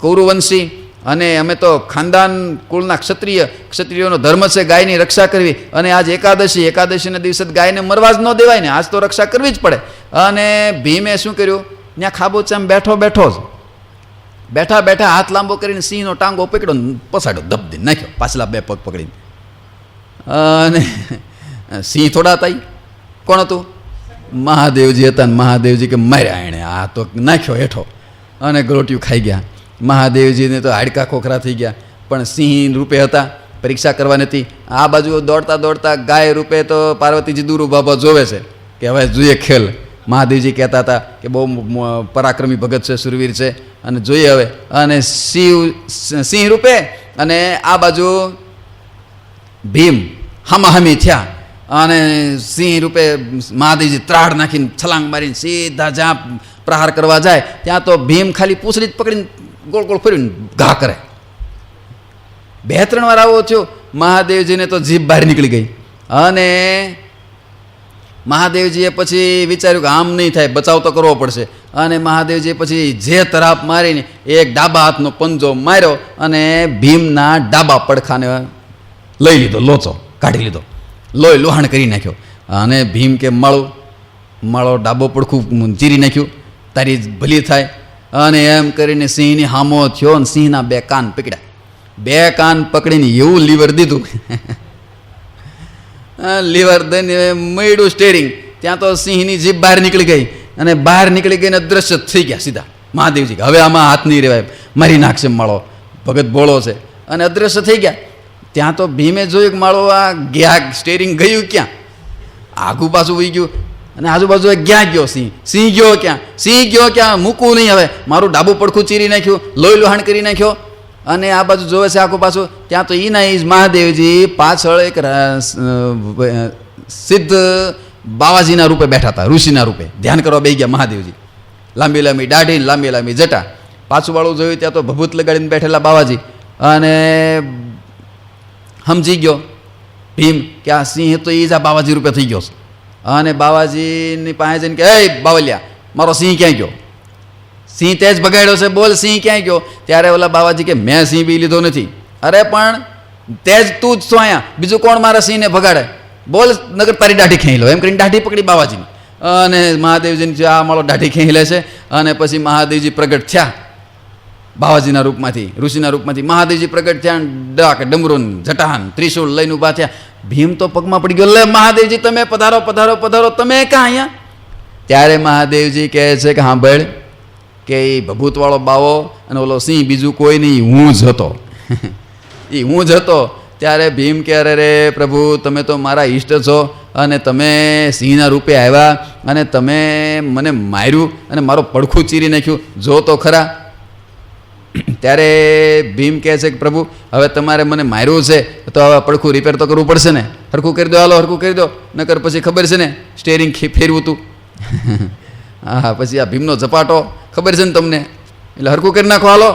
કૌરવવંશી અને અમે તો ખાનદાન કુળના ક્ષત્રિયોનો ધર્મ છે ગાયની રક્ષા કરવી, અને આજ એકાદશીના દિવસે ગાયને મરવા જ ન દેવાય ને, આજ તો રક્ષા કરવી જ પડે. અને ભીમે શું કર્યું, ત્યાં ખાબોચામાં બેઠો જ બેઠા હાથ લાંબો કરીને સિંહનો ટાંગો પકડ્યો, પસાડ્યો, ધબધી નાખ્યો પાછલા 2 પગ પકડીને. અને સિંહ થોડા હતા, કોણ હતું? મહાદેવજી હતા. ને મહાદેવજી કે માર્યા એણે, આ તો નાખ્યો હેઠો અને ગરોટિયું ખાઈ ગયા. મહાદેવજીને તો હાડકા ખોખરા થઈ ગયા, પણ સિંહ રૂપે હતા, પરીક્ષા કરવાની હતી. આ બાજુ દોડતા ગાય રૂપે તો પાર્વતીજી દૂર ઉભા જોવે છે કે હવે જોઈએ ખેલ. મહાદેવજી કહેતા હતા કે બહુ પરાક્રમી ભગત છે, સુરવીર છે, અને જોઈએ હવે. અને સિંહ રૂપે અને આ બાજુ ભીમ હામાહામી થયા, અને સિંહ રૂપે મહાદેવજી ત્રાડ નાખીને છલાંગ મારીને સીધા જ્યાં પ્રહાર કરવા જાય ત્યાં તો ભીમ ખાલી પૂંછડી જ પકડીને ગોળ ગોળ ફરીને ઘા કરે. 2-3 વાર આવો થયો. મહાદેવજીને તો જીભ બહાર નીકળી ગઈ, અને મહાદેવજીએ પછી વિચાર્યું કે આમ નહીં થાય, બચાવ તો કરવો પડશે. અને મહાદેવજીએ પછી જે તરાપ મારીને એક ડાબા હાથનો પંજો માર્યો અને ભીમના ડાબા પડખાને લઈ લીધો, લોચો કાઢી લીધો, લોહાણ કરી નાખ્યો. અને ભીમ કે માળો ડાબો પડખું ચીરી નાખ્યું, તારી ભલી થાય. અને એમ કરીને સિંહની હામો થયો, અને સિંહના 2 કાન પકડ્યા. 2 કાન પકડીને એવું લીવર દીધું, લીવર દઈને મળ્યું સ્ટેરિંગ, ત્યાં તો સિંહની જીભ બહાર નીકળી ગઈ, અને બહાર નીકળી ગઈને અદૃશ્ય થઈ ગયા સીધા. મહાદેવજી હવે આમાં હાથ નહીં રહેવાય, મારી નાખશે માળો, ભગત ભોળો છે, અને અદૃશ્ય થઈ ગયા. ત્યાં તો ભીમે જોયું કે માળો આ ગયા, સ્ટેરિંગ ગયું ક્યાં? આગુ પાછું વહી ગયું, અને આજુબાજુ ક્યાં ગયો સિંહ ગયો ક્યાં? મૂકવું નહીં હવે, મારું ડાબું પડખું ચીરી નાખ્યું, લોહાણ કરી નાખ્યો. અને આ બાજુ જોવે છે આખું પાછું, ત્યાં તો ઈના ઈ મહાદેવજી પાછળ એક સિદ્ધ બાવાજીના રૂપે બેઠા હતા, ઋષિના રૂપે ધ્યાન કરવા બેસી ગયા મહાદેવજી. લાંબી દાઢી, લાંબી જટા. પાછું વાળું જોયું ત્યાં તો ભભૂત લગાડીને બેઠેલા બાવાજી. અને સમજી ગયો ભીમ કે આ સિંહ તો એ જ આ બાવાજી રૂપે થઈ ગયો છે. અને બાવાજીની પાસે જઈને કે એ બાવલિયા, મારો સિંહ ક્યાં ગયો? સિંહ તે જ ભગાડ્યો છે, બોલ સિંહ ક્યાં ગયો? ત્યારે ઓલા બાવાજી કે મેં સિંહ બી લીધો નથી. અરે પણ તે જ તું જ છો અહીંયા, બીજું કોણ મારા સિંહને ભગાડે? બોલ નગર તારી દાઢી ખેંચી લો. એમ કરીને દાઢી પકડી બાવાજીની, અને મહાદેવજીની આ માળો દાઢી ખેંચી લે છે. અને પછી મહાદેવજી પ્રગટ થયા બાવાજીના રૂપમાંથી, ઋષિના રૂપમાંથી. મહાદેવજી પ્રગટ થયા, ડાક ડમરૂન જટાન ત્રિશૂળ લઈને ઊભા થયા. ભીમ તો પગમાં પડી ગયો, લે મહાદેવજી તમે પધારો, તમે ક્યાં અહીંયા? ત્યારે મહાદેવજી કહે છે કે હા ભાઈ, કે એ ભભૂતવાળો બાવો અને ઓલો સિંહ બીજું કોઈ નહીં, હું જ હતો. એ હું જ હતો. ત્યારે ભીમ કે અરે રે પ્રભુ, તમે તો મારા ઈષ્ટ છો, અને તમે સિંહના રૂપે આવ્યા અને તમે મને માર્યું અને મારો પડખું ચીરી નાખ્યું, જો તો ખરા. ત્યારે ભીમ કહે છે કે પ્રભુ હવે તમારે મને માર્યું છે તો હવે પડખું રિપેર તો કરવું પડશે ને, હરખું કરી દો, હાલો હરખું કરી દો, નકર પછી ખબર છે ને સ્ટેરિંગ ફેરવું હતું. હા, પછી આ ભીમનો ઝપાટો ખબર છે ને તમને, એટલે હરખું કરી નાખો હાલો.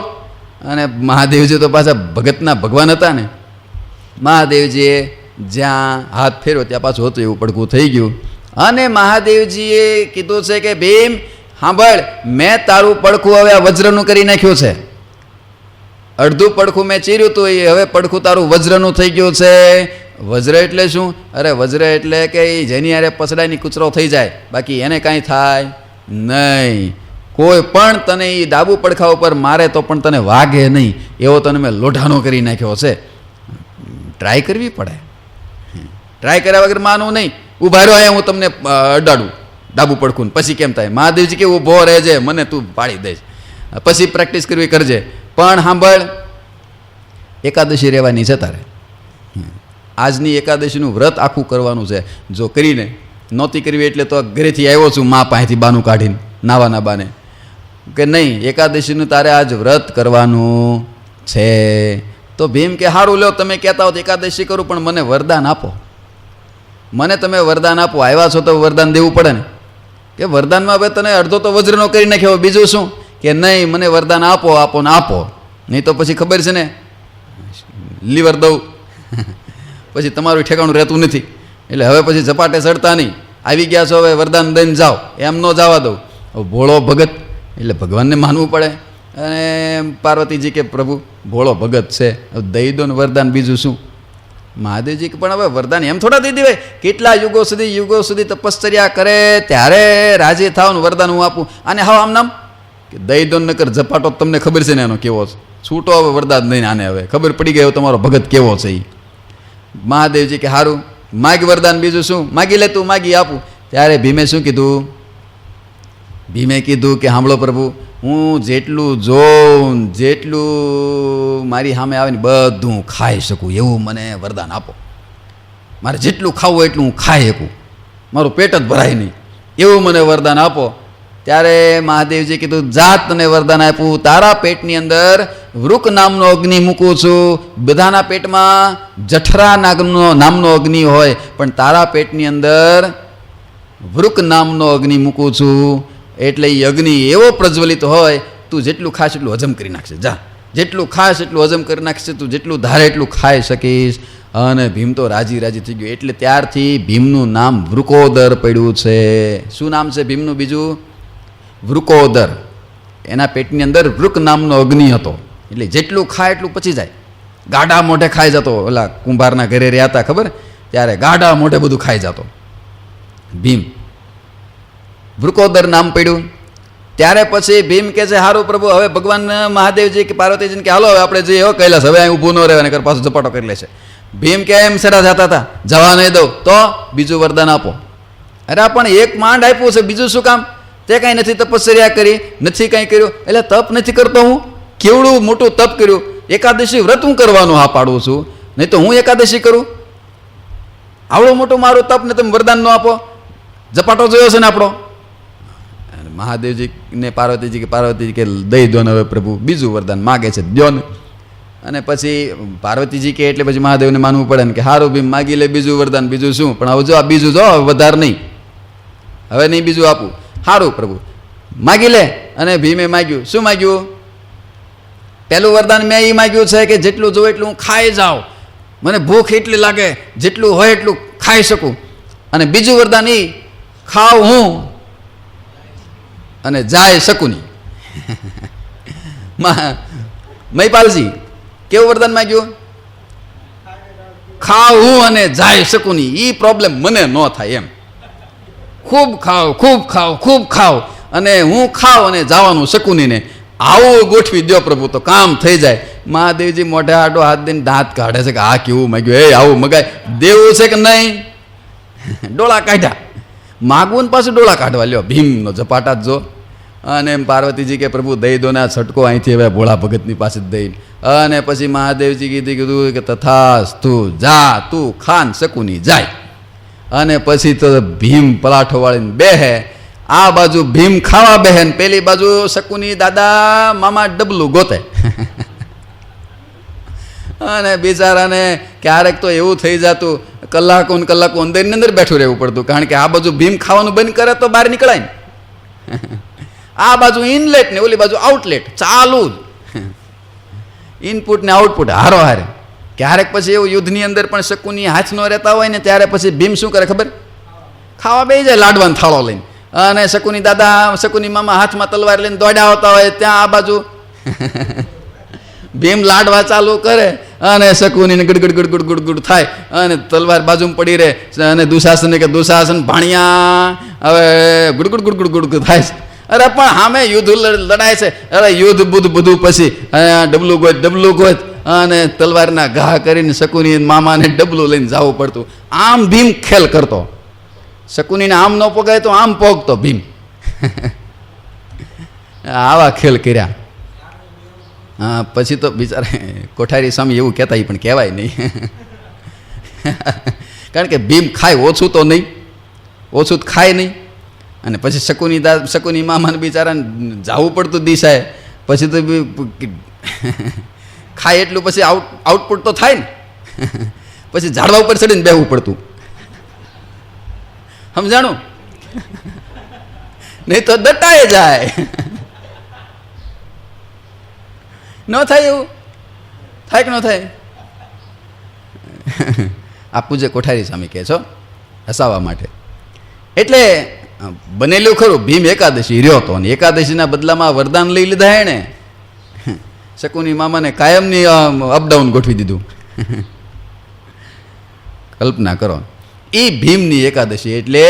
અને મહાદેવજી તો પાછા ભગતના ભગવાન હતા ને, મહાદેવજીએ જ્યાં હાથ ફેર્યો ત્યાં પાછું હતું એવું પડખું થઈ ગયું. અને મહાદેવજીએ કીધું છે કે ભીમ સાંભળ, મેં તારું પડખું હવે આ વજ્રનું કરી નાખ્યું છે. અડધું પડખું મેં ચીર્યું હતું, એ હવે પડખું તારું વજ્રનું થઈ ગયું છે. વજ્ર એટલે શું? અરે વજ્ર એટલે કે જેની હારે પસડાઈની કૂચરો થઈ જાય, બાકી એને કાંઈ થાય નહીં. કોઈ પણ તને એ ડાબુ પડખા ઉપર મારે તો પણ તને વાગે નહીં, એવો તને મેં લોઢાનો કરી નાખ્યો છે. ટ્રાય કરવી પડે, ટ્રાય કર્યા વગર માનવું નહીં. ઊભા રહ્યો અહીંયા હું તમને અડાડું ડાબુ પડખું, પછી કેમ થાય? મહાદેવજી કે ઊભો રહેજે, મને તું પાડી દઈશ, પછી પ્રેક્ટિસ કરવી કરજે. પણ સાંભળ, એકાદશી રહેવાની છે તારે. આજની એકાદશીનું વ્રત આખું કરવાનું છે. જો કરીને નહોતી કરવી એટલે તો ઘરેથી આવ્યો છું મા પાસેથી બાનું કાઢીને નાવાના બાને કે નહીં, એકાદશીનું તારે આજ વ્રત કરવાનું છે. તો ભીમ કે સારું લ્યો, તમે કહેતા હો તો એકાદશી કરું, પણ મને વરદાન આપો, મને તમે વરદાન આપો. આવ્યા છો તો વરદાન દેવું પડે ને, કે વરદાનમાં હવે તને અડધો તો વજ્રનો કરી નાખ્યો, બીજું શું? કે નહીં, મને વરદાન આપો આપો ને આપો, નહીં તો પછી ખબર છે ને લીવર દઉં, પછી તમારું ઠેકાણું રહેતું નથી. એટલે હવે પછી ઝપાટે ચડતા નહીં, આવી ગયા છો હવે વરદાન દઈને જાઓ, એમ ન જવા દઉં. ભોળો ભગત એટલે ભગવાનને માનવું પડે. અને પાર્વતીજી કે પ્રભુ ભોળો ભગત છે, દઈ દો ને વરદાન, બીજું શું? મહાદેવજી પણ હવે વરદાન એમ થોડા દઈ દેવાય, કેટલા યુગો સુધી તપશ્ચર્યા કરે ત્યારે રાજી થાવ ને વરદાન હું આપું. અને હા આમ નામ કે દઈ દો નકર ઝપાટો તમને ખબર છે ને એનો કેવો છે, છૂટો હવે વરદાન દઈને આને હવે ખબર પડી ગઈ તમારો ભગત કેવો છે. એ મહાદેવજી કે સારું માગ વરદાન, બીજું શું? માગી લે તું, માગી આપું. ત્યારે ભીમે શું કીધું? ભીમે કીધું કે સાંભળો પ્રભુ, હું જેટલું જોઉં, જેટલું મારી સામે આવે ને બધું હું ખાઈ શકું એવું મને વરદાન આપો. મારે જેટલું ખાવું એટલું હું ખાઈ શકું, મારું પેટ જ ભરાય નહીં એવું મને વરદાન આપો. ત્યારે મહાદેવજી કીધું જાત તને વરદાન આપ્યું, તારા પેટની અંદર વૃક નામનો અગ્નિ મૂકું છું. બધાના પેટમાં જઠરા નામનો અગ્નિ હોય, પણ તારા પેટની અંદર વૃક નામનો અગ્નિ મૂકું છું. એટલે એ અગ્નિ એવો પ્રજ્વલિત હોય, તું જેટલું ખાશ એટલું હજમ કરી નાખશે. જા, જેટલું ખાશ એટલું હજમ કરી નાખશે, તું જેટલું ધારે એટલું ખાઈ શકીશ. અને ભીમ તો રાજી થઈ ગયો. એટલે ત્યારથી ભીમનું નામ વૃકોદર પડ્યું છે. શું નામ છે ભીમનું બીજું? વૃકોદર. એના પેટની અંદર વૃક નામનો અગ્નિ હતો, એટલે જેટલું ખાય એટલું પચી જાય. ગાડા મોઢે ખાઈ જતો, ઓલા કુંભારના ઘરે રહ્યા હતા ખબર, ત્યારે ગાડા મોઢે બધું ખાઈ જતો ભીમ. વૃકોદર નામ પડ્યું. ત્યારે પછી ભીમ કહે છે સારું પ્રભુ, હવે ભગવાન મહાદેવજી કે પાર્વતીજીને કે હાલો હવે આપણે જઈએ હો કૈલાસ, હવે અહીં ઊભું ન રહેવાને કર પાછું ઝપાટો કરી લેશે. ભીમ કે એમ સરા જતા હતા, જવા નહીં દઉં તો બીજું વરદાન આપો. અરે પણ એક માંડ આપ્યું છે, બીજું શું કામ? તે કાંઈ નથી તપશ્ચર્યા કરી, નથી કાંઈ કર્યું. એટલે તપ નથી કરતો હું? કેવડું મોટું તપ કર્યું, એકાદશી વ્રત હું કરવાનું હા પાડું છું, નહીં તો હું એકાદશી કરું? આવડું મોટું મારું તપ ને તમે વરદાન ન આપો? ઝપાટો જોયો છે ને આપણો. મહાદેવજી ને પાર્વતીજી કે દઈ દો ને હવે પ્રભુ, બીજું વરદાન માગે છે દો ને. અને પછી પાર્વતીજી કે એટલે પછી મહાદેવને માનવું પડે ને કે સારું ભીમ માગી લે બીજું વરદાન, બીજું શું? પણ હવે જો આ બીજું જો વધારે નહીં, હવે નહીં બીજું આપું. સારું પ્રભુ માગી લે. અને ભીમે માગ્યું. શું માગ્યું? પહેલું વરદાન મેં એ માગ્યું છે કે જેટલું જોવે એટલું હું ખાઈ જાઉં, મને ભૂખ એટલી લાગે જેટલું હોય એટલું ખાઈ શકું. અને બીજું વરદાન એ ખાવ હું અને જાય શકું નહીં. મહિપાલજી કેવું વરદાન માગ્યું? ખાવ હું અને જાય શકું નહીં. એ પ્રોબ્લેમ મને ન થાય એમ. ખૂબ ખાવ, ખૂબ ખાવ, ખૂબ ખાવ, અને હું ખાવ અને જવાનું શકું નહીં ને આવું ગોઠવી દો પ્રભુ તો કામ થઈ જાય. મહાદેવજી મોઢે આડો હાથ દઈને દાંત કાઢે છે કે આ કેવું માગ્યું, એ આવું મગાય દેવું છે કે નહીં? ડોળા કાઢ્યા. માગવું ને પાછું ડોળા કાઢવા લ્યો. ભીમનો ઝપાટા જ જો. અને એમ પાર્વતીજી કે પ્રભુ દઈ દો ને આ છટકો અહીંથી હવે ભોળા ભગતની પાસે જ દઈ. અને પછી મહાદેવજી કીધું કે તથાસ્તુ, જા તું ખાન શકુની જાય. અને પછી તો ભીમ પલાઠો વાળીને બેહે. આ બાજુ ભીમ ખાવા બેહે ને પેલી બાજુ શકુની દાદા મામા ડબલું ગોતે. અને બિચારાને ક્યારેક તો એવું થઈ જતું, કલાકો ને કલાકો અંદરની અંદર બેઠું રહેવું પડતું, કારણ કે આ બાજુ ભીમ ખાવાનું બંધ કરે તો બહાર નીકળાય ને. આ બાજુ ઇનલેટ ને ઓલી બાજુ આઉટલેટ ચાલુ જ, ઇનપુટ ને આઉટપુટ હારો હારે. ક્યારેક પછી એવું યુદ્ધની અંદર પણ શકુની હાથ ન રહેતા હોય ને ત્યારે પછી ભીમ શું કરે ખબર? ખાવા બેસી જાય લાડવાનો થાળો લઈને, અને શકુની દાદા શકુની મામા હાથમાં તલવાર લઈને દોડ્યા આવતા હોય, ત્યાં આ બાજુ ભીમ લાડવા ચાલુ કરે અને શકુની ગડગડ ગડગડ ગુડગુડ થાય અને તલવાર બાજુમાં પડી રહે. અને દુશાસન કે દુશાસન ભાણિયા હવે ગુડગુડ ગુડગુડ ગુડગુડ થાય છે. અરે પણ સામે યુદ્ધ લડાય છે, અરે યુદ્ધ બુદ્ધ બધું પછી ડબલું ગોત અને તલવારના ઘા કરીને શકુની મામાને ડબલું લઈને જવું પડતું. આમ ભીમ ખેલ કરતો, શકુનીને આમ ન પોગાય તો આમ પોગતો ભીમ. આવા ખેલ કર્યા. હા, પછી તો બિચારા કોઠારી સ્વામી એવું કહેતા, પણ કહેવાય નહીં. કારણ કે ભીમ ખાય ઓછું તો નહીં, ઓછું જ ખાય નહીં. અને પછી શકુની મામાને બિચારાને જવું પડતું દિશાએ, પછી તો ખાય એટલું પછી આઉટપુટ તો થાય ને. પછી ઝાડવા ઉપર ચડીને બેહવું પડતું, સમજાણું? નહીં તો દટાય જાય. ન થાય એવું? થાય કે ન થાય? આ પૂજ્ય કોઠારી સ્વામી કહે છો હસાવવા માટે. એટલે બનેલું ખરું, ભીમ એકાદશી રહ્યો હતો, અને એકાદશીના બદલામાં વરદાન લઈ લીધા એણે. શકુની મામાને કાયમની અપડાઉન ગોઠવી દીધું. કલ્પના કરો, એ ભીમની એકાદશી એટલે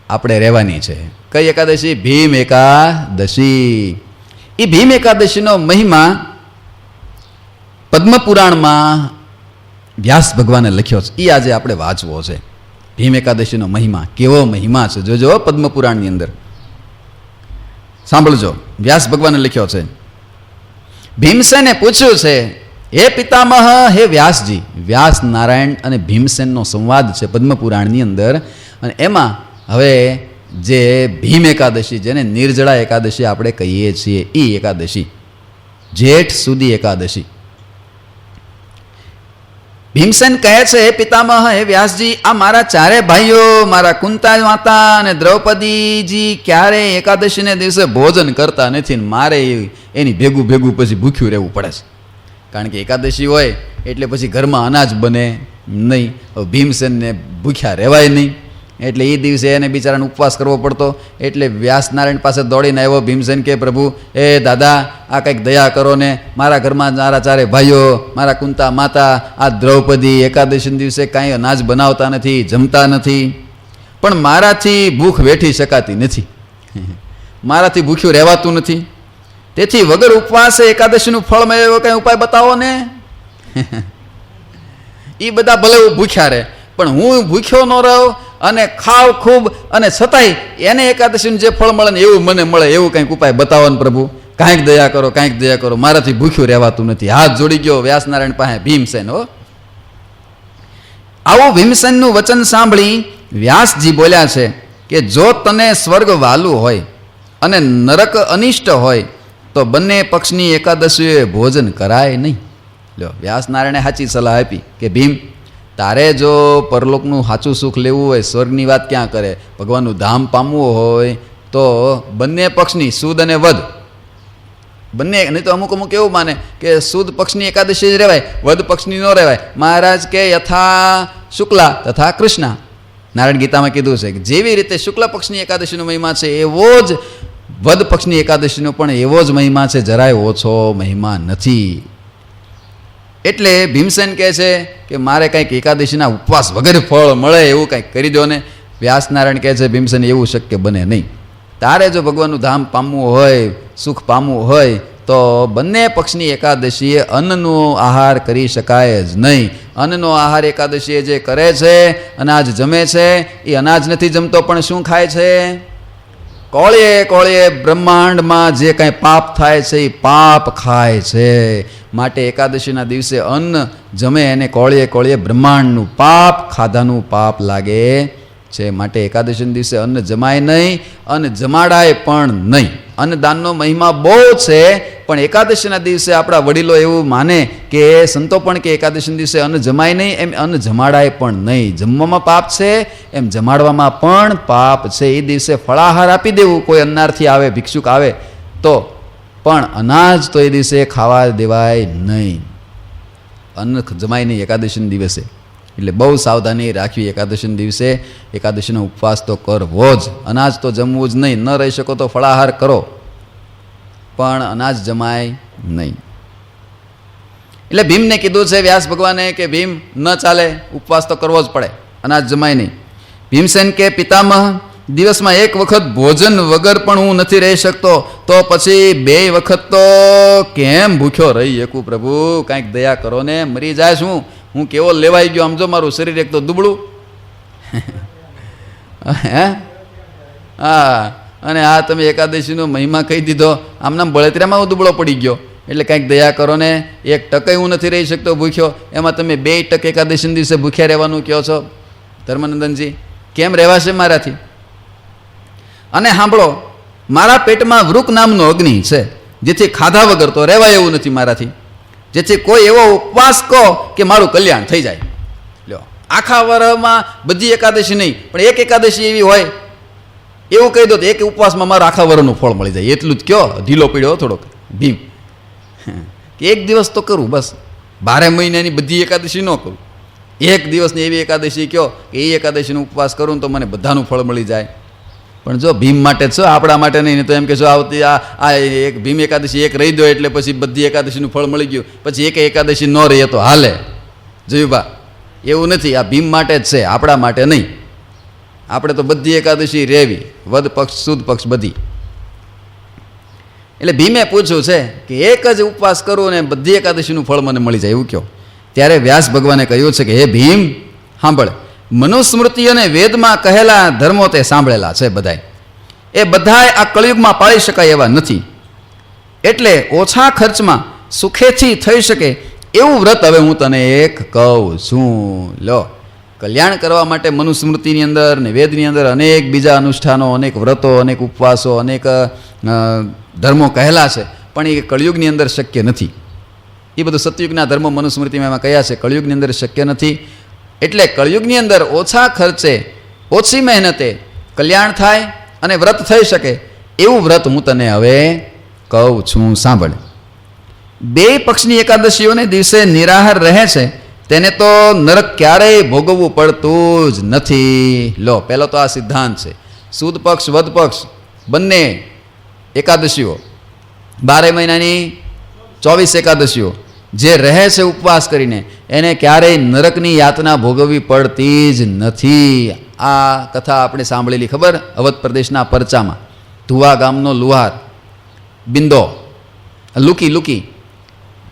આપણે રહેવાની છે. કઈ એકાદશી? ભીમ એકાદશી. એ ભીમ એકાદશીનો મહિમા પદ્મપુરાણમાં વ્યાસ ભગવાને લખ્યો છે. એ આજે આપણે વાંચવો છે. ભીમ એકાદશીનો મહિમા કેવો મહિમા છે જોજો પદ્મપુરાણની અંદર. સાંભળજો, વ્યાસ ભગવાને લખ્યો છે. ભીમસેને પૂછ્યું છે, હે પિતામહ, હે વ્યાસજી. વ્યાસ નારાયણ અને ભીમસેનનો સંવાદ છે પદ્મપુરાણની અંદર. અને એમાં હવે જે ભીમ એકાદશી, જેને નિર્જળા એકાદશી આપણે કહીએ છીએ, એ એકાદશી જેઠ સુધી એકાદશી. ભીમસેન કહે છે, હે પિતામહ, હે વ્યાસજી, આ મારા ચારે ભાઈઓ, મારા કુંતા માતા અને દ્રૌપદીજી ક્યારે એકાદશીને દિવસે ભોજન કરતા નથી, ને મારે એની ભેગું ભેગું પછી ભૂખ્યું રહેવું પડે છે. કારણ કે એકાદશી હોય એટલે પછી ઘરમાં અનાજ બને નહીં, ભીમસેનને ભૂખ્યા રહેવાય નહીં. એટલે એ દિવસે એને બિચારાને ઉપવાસ કરવો પડતો. એટલે વ્યાસનારાયણ પાસે દોડીને આવ્યો ભીમસેન કે, પ્રભુ, એ દાદા, આ કંઈક દયા કરો ને, મારા ઘરમાં મારા ચારે ભાઈઓ, મારા કુંતા માતા, આ દ્રૌપદી એકાદશીના દિવસે કાંઈ અનાજ બનાવતા નથી, જમતા નથી, પણ મારાથી ભૂખ વેઠી શકાતી નથી, મારાથી ભૂખ્યું રહેવાતું નથી. તેથી વગર ઉપવાસે એકાદશીનું ફળ મળે એવો કંઈ ઉપાય બતાવો ને. એ બધા ભલે ભૂખ્યા રહે, પણ હું ભૂખ્યો ન રહું અને ખાવ ખૂબ, અને છતાંય એને એકાદશીનું જે ફળ મળે ને એવું મને મળે, એવું કંઈક ઉપાય બતાવો ને પ્રભુ. કાંઈક દયા કરો, કાંઈક દયા કરો, મારાથી ભૂખ્યું રહેવાતું નથી. હાથ જોડી ગયો વ્યાસનારાયણ પાસે ભીમસેન. હો, આવું ભીમસેનનું વચન સાંભળી વ્યાસજી બોલ્યા છે કે, જો તને સ્વર્ગ વાલું હોય અને નરક અનિષ્ટ હોય તો બંને પક્ષની એકાદશીએ ભોજન કરાય નહીં. લ્યો, વ્યાસનારાયણે સાચી સલાહ આપી કે ભીમ, તારે જો પરલોકનું સાચું સુખ લેવું હોય, સ્વર્ગની વાત ક્યાં કરે, ભગવાનનું ધામ પામવું હોય તો બંને પક્ષની, સુદ અને વધ બંને. નહીં તો અમુક એવું માને કે સુદ પક્ષની એકાદશી જ રહેવાય, વધ પક્ષની ન રહેવાય. મહારાજ કે યથા શુક્લા તથા કૃષ્ણા. નારાયણ ગીતામાં કીધું છે કે જેવી રીતે શુક્લ પક્ષની એકાદશીનો મહિમા છે એવો જ વધ પક્ષની એકાદશીનો પણ એવો જ મહિમા છે, જરાય ઓછો મહિમા નથી. એટલે ભીમસેન કહે છે કે મારે કંઈક એકાદશીના ઉપવાસ વગર ફળ મળે એવું કંઈક કરી દો ને. વ્યાસનારાયણ કહે છે, ભીમસેન, એવું શક્ય બને નહીં. તારે જો ભગવાનનું ધામ પામવું હોય, સુખ પામવું હોય તો બંને પક્ષની એકાદશીએ અન્નનો આહાર કરી શકાય જ નહીં. અન્નનો આહાર એકાદશીએ જે કરે છે, અનાજ જમે છે, એ અનાજ નથી જમતો પણ શું ખાય છે? કોળીએ કોળીએ બ્રહ્માંડમાં જે કાંઈ પાપ થાય છે એ પાપ ખાય છે. માટે એકાદશીના દિવસે અન્ન જમે એને કોળીએ કોળીએ બ્રહ્માંડનું પાપ ખાધાનું પાપ લાગે છે. માટે એકાદશીના દિવસે અન્ન જમાય નહીં અને જમાડાય પણ નહીં. અન્નદાનનો મહિમા બહુ છે, પણ એકાદશીના દિવસે આપણા વડીલો એવું માને કે સંતો પણ કે એકાદશીના દિવસે અન્ન જમાય નહીં, એમ અન્ન જમાડાય પણ નહીં. જમવામાં પાપ છે એમ જમાડવામાં પણ પાપ છે. એ દિવસે ફળાહાર આપી દેવું, કોઈ અન્નાર્થી આવે, ભિક્ષુક આવે તો, પણ અનાજ તો એ દિવસે ખાવા દેવાય નહીં. અન્ન જમાય નહીં એકાદશીના દિવસે. એટલે બહુ સાવધાની રાખવી. એકાદશીના દિવસે એકાદશીનો ઉપવાસ તો કરવો જ, અનાજ તો જમવું જ નહીં. ન રહી શકો તો ફળાહાર કરો, પણ અનાજ જમાય નહીં. એટલે ભીમને કીધું છે વ્યાસ ભગવાને કે ભીમ ન ચાલે, ઉપવાસ તો કરવો જ પડે, અનાજ જમાય નહીં. ભીમસેન કે પિતામહ, દિવસમાં એક વખત ભોજન વગર પણ હું નથી રહી શકતો, તો પછી 2 વખત તો કેમ ભૂખ્યો રહી શકું પ્રભુ? કાંઈક દયા કરો ને, મરી જાય શું? હું કેવો લેવાઈ ગયો, આમ જો મારું શરીર એક તો દુબળું. હે હા, અને આ તમે એકાદશીનો મહિમા કહી દીધો, આમનામ બળતરામાં હું દુબળો પડી ગયો. એટલે કાંઈક દયા કરો ને, 1% હું નથી રહી શકતો ભૂખ્યો, એમાં તમે 2% એકાદશીના દિવસે ભૂખ્યા રહેવાનું કહો છો. ધર્માનંદનજી, કેમ રહેવાશે મારાથી? અને સાંભળો, મારા પેટમાં વૃક નામનો અગ્નિ છે, જેથી ખાધા વગર તો રહેવાય એવું નથી મારાથી. જેથી કોઈ એવો ઉપવાસ કહો કે મારું કલ્યાણ થઈ જાય. લ્યો, આખા વર્ષમાં બધી એકાદશી નહીં, પણ એક એકાદશી એવી હોય એવું કહી દો તો એક ઉપવાસમાં મારું આખા વર્ષનું ફળ મળી જાય. એટલું જ કયો. ઢીલો પડ્યો થોડોક ભીમ, કે એક દિવસ તો કરું, બસ 12 મહિનાની બધી એકાદશી ન કરું, એક દિવસની એવી એકાદશી કહો કે એ એકાદશીનો ઉપવાસ કરું તો મને બધાનું ફળ મળી જાય. પણ જો ભીમ માટે છો, આપણા માટે નહીં. તો એમ કે જો આવતી આ એક ભીમ એકાદશી એક રહી દો એટલે પછી બધી એકાદશીનું ફળ મળી ગયું, પછી એક એકાદશી ન રહીએ તો હાલે. જોયું બા, એવું નથી. આ ભીમ માટે જ છે, આપણા માટે નહીં. આપણે તો બધી એકાદશી રહેવી, વદ પક્ષ સુદ પક્ષ બધી. એટલે ભીમે પૂછ્યું છે કે એક જ ઉપવાસ કરું ને બધી એકાદશીનું ફળ મને મળી જાય એવું કહો. ત્યારે વ્યાસ ભગવાને કહ્યું છે કે હે ભીમ સાંભળ, મનુસ્મૃતિ અને વેદમાં કહેલા ધર્મો તે સાંભળેલા છે બધાય, એ બધાય આ કળિયુગમાં પાળી શકાય એવા નથી. એટલે ઓછા ખર્ચમાં સુખેથી થઈ શકે એવું વ્રત હવે હું તને એક કહું છું. લો, કલ્યાણ કરવા માટે મનુસ્મૃતિની અંદર ને વેદની અંદર અનેક બીજા અનુષ્ઠાનો, અનેક વ્રતો, અનેક ઉપવાસો, અનેક ધર્મો કહેલા છે, પણ એ કળિયુગની અંદર શક્ય નથી. એ બધું સતયુગના ધર્મો મનુસ્મૃતિમાં એમાં કયા છે, કળિયુગની અંદર શક્ય નથી. એટલે કળિયુગની અંદર ઓછા ખર્ચે, ઓછી મહેનતે કલ્યાણ થાય અને વ્રત થઈ શકે એવું વ્રત હું તને હવે કહું છું. સાંભળ. 2 પક્ષની એકાદશીઓને દિવસે નિરાહાર રહે છે તેને તો નરક ક્યારેય ભોગવવું પડતું જ નથી. લો, પહેલો તો આ સિદ્ધાંત છે. સુદ પક્ષ, વદ પક્ષ બંને એકાદશીઓ, 12 મહિનાની 24 એકાદશીઓ જે રહે છે ઉપવાસ કરીને, એને ક્યારેય નરકની યાતના ભોગવવી પડતી જ નથી. આ કથા આપણે સાંભળેલી, ખબર? અવધ પ્રદેશના પરચામાં ધુવા ગામનો લુહાર બિંદો, લુકી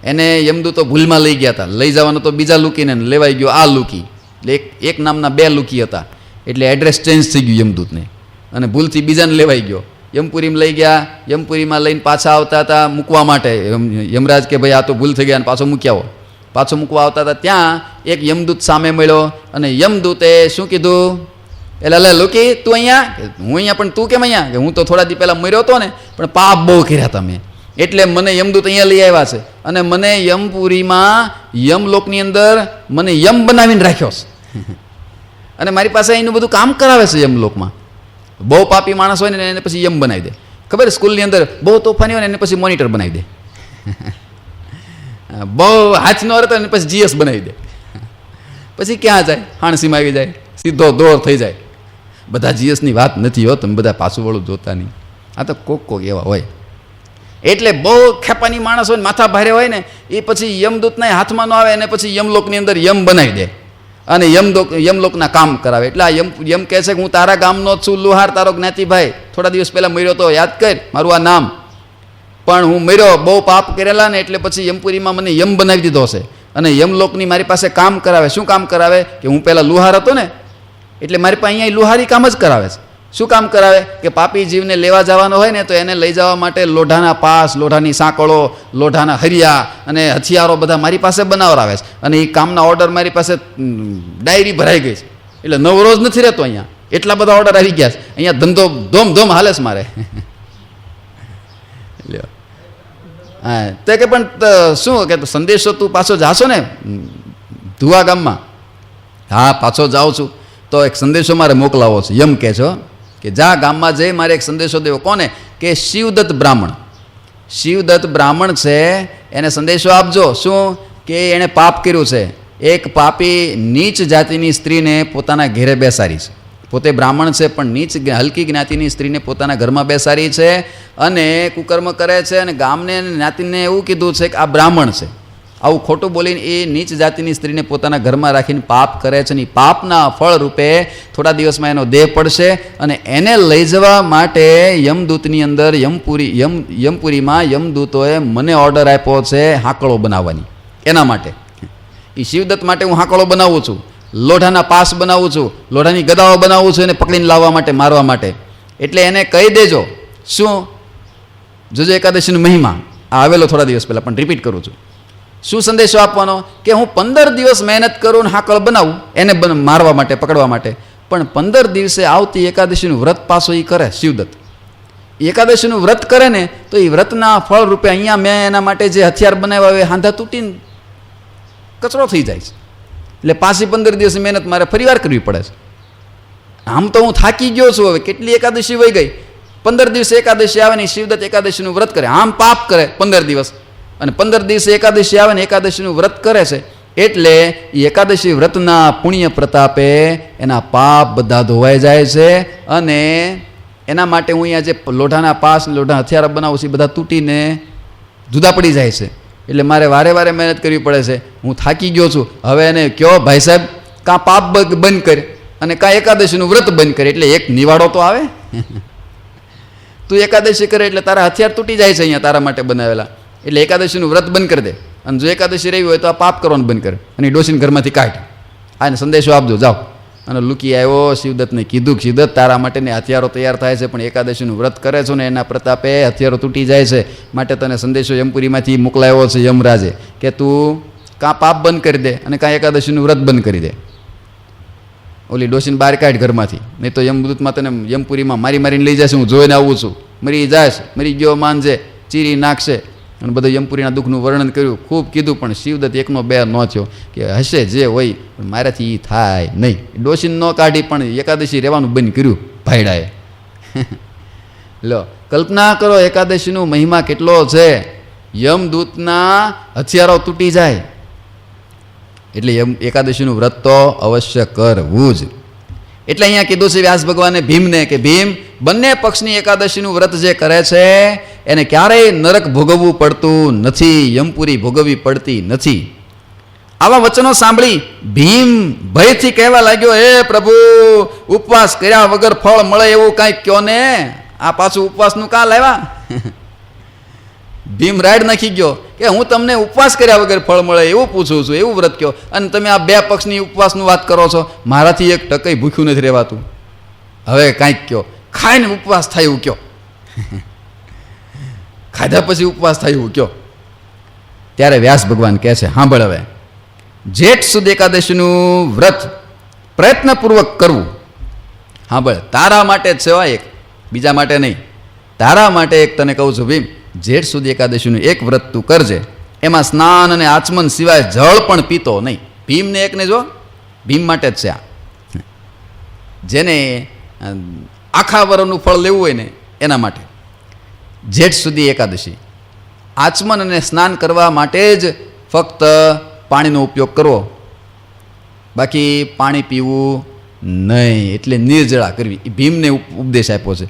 એને યમદૂતો ભૂલમાં લઈ ગયા હતા. લઈ જવાનો તો બીજા લુકીને લેવાઈ ગયો આ લુકી. એટલે એક નામના 2 લુકી હતા, એટલે એડ્રેસ ચેન્જ થઈ ગયું યમદૂતને, અને ભૂલથી બીજાને લેવાઈ ગયો. યમપુરીમાં લઈ ગયા. યમપુરીમાં લઈને પાછા આવતા હતા મૂકવા માટે. યમરાજ કે ભાઈ આ તો ભૂલ થઈ ગયા, અને પાછો મૂકી આવો. પાછો મૂકવા આવતા હતા ત્યાં એક યમદૂત સામે મળ્યો, અને યમદૂતે શું કીધું? એટલે લે લુકી, તું અહીંયા? હું અહીંયા, પણ તું કેમ અહીંયા? કે હું તો થોડા દી પહેલાં મર્યો હતો ને, પણ પાપ બહુ કર્યા તમે, એટલે મને યમદૂત અહીંયા લઈ આવ્યા છે, અને મને યમપુરીમાં યમલોકની અંદર મને યમ બનાવીને રાખ્યો છે, અને મારી પાસે એનું બધું કામ કરાવે છે યમલોકમાં. બહુ પાપી માણસ હોય ને એને પછી યમ બનાવી દે. ખબર? સ્કૂલની અંદર બહુ તોફાની હોય ને એને પછી મોનિટર બનાવી દે. બહુ હાથ ન રહેતો એને પછી જીએસ બનાવી દે. પછી ક્યાં જાય? હાણસીમાં આવી જાય, સીધો દોર થઈ જાય. બધા જીએસની વાત નથી હો, તમે બધા પાછું વળું જોતા નહીં. આ તો કોક એવા હોય. એટલે બહુ ખેપાની માણસ હોય ને, માથા ભારે હોય ને, એ પછી યમદૂતના હાથમાં ન આવે, અને પછી યમલોકની અંદર યમ બનાવી દે અને યમલોકના કામ કરાવે. એટલે આ યમ કહે છે કે હું તારા ગામનો જ છું, લુહાર, તારો જ્ઞાતિભાઈ. થોડા દિવસ પહેલાં મર્યો તો, યાદ કર મારું આ નામ. પણ હું મર્યો, બહુ પાપ કરેલા ને, એટલે પછી યમપુરીમાં મને યમ બનાવી દીધો છે, અને યમલોકની મારી પાસે કામ કરાવે. શું કામ કરાવે? કે હું પહેલાં લુહાર હતો ને, એટલે મારી પાસે અહીંયા લુહારી કામ જ કરાવે છે. શું કામ કરાવે કે પાપી જીવને લેવા જવાનો હોય ને તો એને લઈ જવા માટે લોઢાના પાસ, લોઢાની સાંકળો, લોઢાના હરિયા અને હથિયારો બધા મારી પાસે બનાવરાવે છે. અને એ કામના ઓર્ડર મારી પાસે ડાયરી ભરાઈ ગઈ છે. એટલે નવરો જ નથી રહેતો અહીંયા, એટલા બધા ઓર્ડર આવી ગયા છે. અહીંયા ધંધો ધોમ હાલે છે મારે. હા તે કે પણ શું કે સંદેશો તું પાછો જાશો ને ધુવા ગામમાં? હા પાછો જાઉં છું. તો એક સંદેશો મારે મોકલાવો છે. એમ કહે છો કે જા ગામમાં જઈ મારે એક સંદેશો દેવો. કોને? કે શિવદત્ત બ્રાહ્મણ. શિવદત્ત બ્રાહ્મણ છે એને સંદેશો આપજો. શું કે એણે પાપ કર્યું છે. એક પાપી નીચ જાતિની સ્ત્રીને પોતાના ઘેરે બેસાડી છે. પોતે બ્રાહ્મણ છે પણ નીચ હલકી જ્ઞાતિની સ્ત્રીને પોતાના ઘરમાં બેસાડી છે અને કુકર્મ કરે છે. અને ગામને જ્ઞાતિને એવું કીધું છે કે આ બ્રાહ્મણ છે. આવું ખોટું બોલીને એ નીચ જાતિની સ્ત્રીને પોતાના ઘરમાં રાખીને પાપ કરે છે. અને પાપના ફળ રૂપે થોડા દિવસમાં એનો દેહ પડશે. અને એને લઈ જવા માટે યમદૂતની અંદર યમપુરીમાં યમદૂતોએ મને ઓર્ડર આપ્યો છે હાંકળો બનાવવાની. એના માટે એ શિવદત્ત માટે હું હાંકળો બનાવું છું, લોઢાના પાસ બનાવું છું, લોઢાની ગદાઓ બનાવું છું એને પકડીને લાવવા માટે, મારવા માટે. એટલે એને કહી દેજો. શું? જોજો એકાદશીનો મહિમા આ આવેલો થોડા દિવસ પહેલાં, પણ રિપીટ કરું છું. શું સંદેશો આપવાનો? કે હું 15 દિવસ મહેનત કરું ને હાંકળ બનાવું એને મારવા માટે, પકડવા માટે. પણ 15 દિવસે આવતી એકાદશીનું વ્રત પાછો એ કરે શિવદત્ત. એકાદશીનું વ્રત કરે ને તો એ વ્રતના ફળ રૂપે અહીંયા મેં એના માટે જે હથિયાર બનાવ્યા હોય હાંધા તૂટીને કચરો થઈ જાય છે. એટલે પાછી 15 દિવસ મહેનત મારે ફરીવાર કરવી પડે છે. આમ તો હું થાકી ગયો છું. હવે કેટલી એકાદશી વહી ગઈ, 15 દિવસે એકાદશી આવે ને શિવદત્ત એકાદશીનું વ્રત કરે. આમ પાપ કરે 15 દિવસ, અને 15 દિવસે એકાદશી આવે ને એકાદશીનું વ્રત કરે છે. એટલે એ એકાદશી વ્રતના પુણ્ય પ્રતાપે એના પાપ બધા ધોવાઈ જાય છે. અને એના માટે હું અહીંયા જે લોઢાના પાસ, લોઢા હથિયાર બનાવું છું એ બધા તૂટીને જુદા પડી જાય છે. એટલે મારે વારે મહેનત કરવી પડે છે. હું થાકી ગયો છું. હવે એને કહો ભાઈ સાહેબ કાં પાપ બંધ કરે અને કાં એકાદશીનું વ્રત બંધ કરે. એટલે એક નિવાડો તો આવે. તું એકાદશી કરે એટલે તારા હથિયાર તૂટી જાય છે અહીંયા તારા માટે બનાવેલા. એટલે એકાદશીનું વ્રત બંધ કરી દે. અને જો એકાદશી રહી હોય તો આ પાપ કરવાનું બંધ કરે અને ડોસીને ઘરમાંથી કાઢ. આને સંદેશો આપજો, જાઓ. અને લુકી આવ્યો શિવદત્તને કીધું, શિવદત્ત તારા માટેને હથિયારો તૈયાર થાય છે, પણ એકાદશીનું વ્રત કરે છો ને એના પ્રતાપે હથિયારો તૂટી જાય છે. માટે તને સંદેશો યમપુરીમાંથી મોકલાયો છે યમરાજે કે તું કાં પાપ બંધ કરી દે અને કાં એકાદશીનું વ્રત બંધ કરી દે. ઓલી ડોસીને બહાર કાઢ ઘરમાંથી, નહીં તો યમદૂતમાં તને યમપુરીમાં મારીને લઈ જશે. હું જોઈને આવું છું. મરી જાશ, મરી ગયો માનજે, ચીરી નાખશે. અને બધું યમપુરીના દુઃખનું વર્ણન કર્યું, ખૂબ કીધું. પણ શિવદત્ત એકનો બે ન થયો કે હશે જે હોય પણ મારાથી એ થાય નહીં. ડોસીને ન કાઢી પણ એકાદશી રહેવાનું બંધ કર્યું ભાઈડાએ. લો કલ્પના કરો એકાદશીનો મહિમા કેટલો છે. યમદૂતના હથિયારો તૂટી જાય. એટલે એકાદશીનું વ્રત તો અવશ્ય કરવું જ. એટલે અહીંયા કીધું છે વ્યાસ ભગવાને ભીમને કે ભીમ બંને પક્ષની એકાદશીનું વ્રત જે કરે છે એને ક્યારેય નરક ભોગવવું પડતું નથી, યમપુરી ભોગવવી પડતી નથી. આવા વચનો સાંભળી ભીમ ભયથી કહેવા લાગ્યો, હે પ્રભુ ઉપવાસ કર્યા વગર ફળ મળે એવું કાંઈક કયો ને. આ પાછું ઉપવાસનું કાં લાવ્યા? ભીમ રાડ નાખી ગયો કે હું તમને ઉપવાસ કર્યા વગર ફળ મળે એવું પૂછું છું, એવું વ્રત કયો. અને તમે આ બે પક્ષની ઉપવાસનું વાત કરો છો. મારાથી એક ટકઈ ભૂખ્યું નથી રહેવાતું. હવે કાંઈક કયો, ખાઈને ઉપવાસ થાય એવું કયો. ખાધા પછી ઉપવાસ થાય એવું કયો. ત્યારે વ્યાસ ભગવાન કહે છે, સાંભળ હવે, જેઠ સુદ એકાદશીનું વ્રત પ્રયત્નપૂર્વક કરવું. સાંભળ, તારા માટે જ છે, એક બીજા માટે નહીં. તારા માટે એક તને કહું છું ભીમ, જેઠ સુદ એકાદશીનું એક વ્રત તું કરજે. એમાં સ્નાન અને આચમન સિવાય જળ પણ પીતો નહીં. ભીમને એકને જો, ભીમ માટે જ છે આ. જેને આખા વરનું ફળ લેવું હોય ને એના માટે જેઠ સુધી એકાદશી. આચમન અને સ્નાન કરવા માટે જ ફક્ત પાણીનો ઉપયોગ કરવો, બાકી પાણી પીવું નહીં. એટલે નિર્જળા કરવી. એ ભીમને ઉપદેશ આપ્યો છે.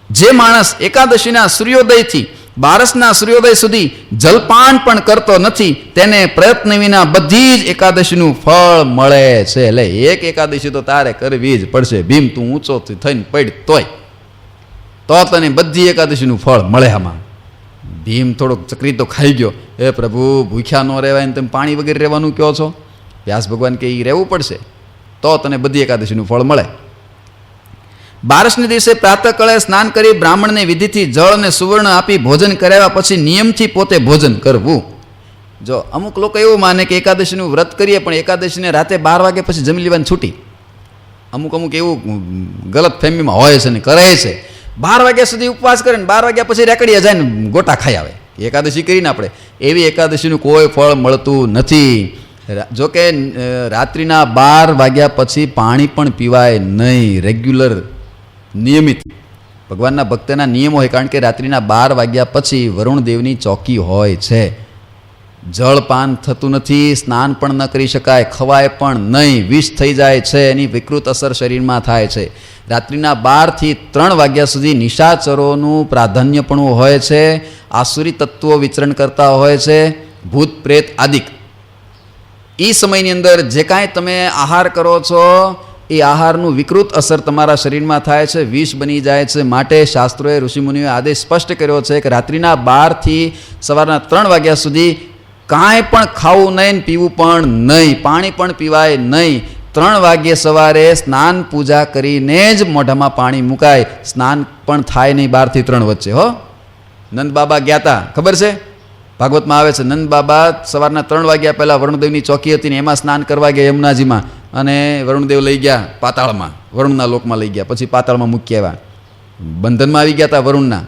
જે માણસ એકાદશીના સૂર્યોદયથી બારસના સૂર્યોદય સુધી જલપાન પણ કરતો નથી તેને પ્રયત્ન વિના બધી જ એકાદશીનું ફળ મળે છે. એટલે એક એકાદશી તો તારે કરવી જ પડશે ભીમ. તું ઊંચો થઈને પડ તો તને બધી એકાદશીનું ફળ મળે. આમાં ભીમ થોડોક ચક્રી તો ખાઈ ગયો. હે પ્રભુ, ભૂખ્યા ન રહેવાય ને તમે પાણી વગેરે રહેવાનું કહો છો. વ્યાસ ભગવાન કે એ રહેવું પડશે તો તને બધી એકાદશીનું ફળ મળે. બારસને દિવસે પ્રાતઃકાળે સ્નાન કરી બ્રાહ્મણને વિધિથી જળ અને સુવર્ણ આપી ભોજન કરાવ્યા પછી નિયમથી પોતે ભોજન કરવું. જો અમુક લોકો એવું માને કે એકાદશીનું વ્રત કરીએ પણ એકાદશીને રાતે 12 વાગ્યા પછી જમી લેવાની છૂટી. અમુક એવું ગલત ફેમીમાં હોય છે ને કરે છે. 12 વાગ્યા સુધી ઉપવાસ કરે ને 12 વાગ્યા પછી રેકડીએ જાય ને ગોટા ખાઈ આવે. એકાદશી કરીને આપણે એવી એકાદશીનું કોઈ ફળ મળતું નથી. જોકે રાત્રિના 12 વાગ્યા પછી પાણી પણ પીવાય નહીં, રેગ્યુલર નિયમિત ભગવાનના ભક્તના નિયમો હોય. કારણ કે રાત્રિના 12 વાગ્યા પછી વરુણદેવની ચોકી હોય છે. જળપાન થતું નથી, સ્નાન પણ ન કરી શકાય, ખવાય પણ નહીં, વિષ થઈ જાય છે, એની વિકૃત અસર શરીરમાં થાય છે. રાત્રિના 12 થી 3 વાગ્યા સુધી નિશાચરોનું પ્રાધાન્યપણું હોય છે. આસુરી તત્વો વિચરણ કરતા હોય છે, ભૂત પ્રેત આદિક. એ સમયની અંદર જે કાંઈ તમે આહાર કરો છો એ આહારનું વિકૃત અસર તમારા શરીરમાં થાય છે, વિષ બની જાય છે. માટે શાસ્ત્રોએ ઋષિમુનિઓએ આદેશ સ્પષ્ટ કર્યો છે કે રાત્રિના 12 થી સવારના 3 વાગ્યા સુધી કાંઈ પણ ખાવું નહીં, પીવું પણ નહીં, પાણી પણ પીવાય નહીં. 3 વાગ્યે સવારે સ્નાન પૂજા કરીને જ મોઢામાં પાણી મુકાય. સ્નાન પણ થાય નહીં 12 થી 3 વચ્ચે. હો, નંદ બાબા ગયા હતા, ખબર છે? ભાગવતમાં આવે છે, નંદ બાબા સવારના 3 વાગ્યા પહેલાં વરુણદેવની ચોકી હતી ને એમાં સ્નાન કરવા ગયા યમુનાજીમાં, અને વરુણદેવ લઈ ગયા પાતાળમાં, વરુણના લોકમાં લઈ ગયા, પછી પાતાળમાં મૂકી આવ્યા. બંધનમાં આવી ગયા હતા વરુણના,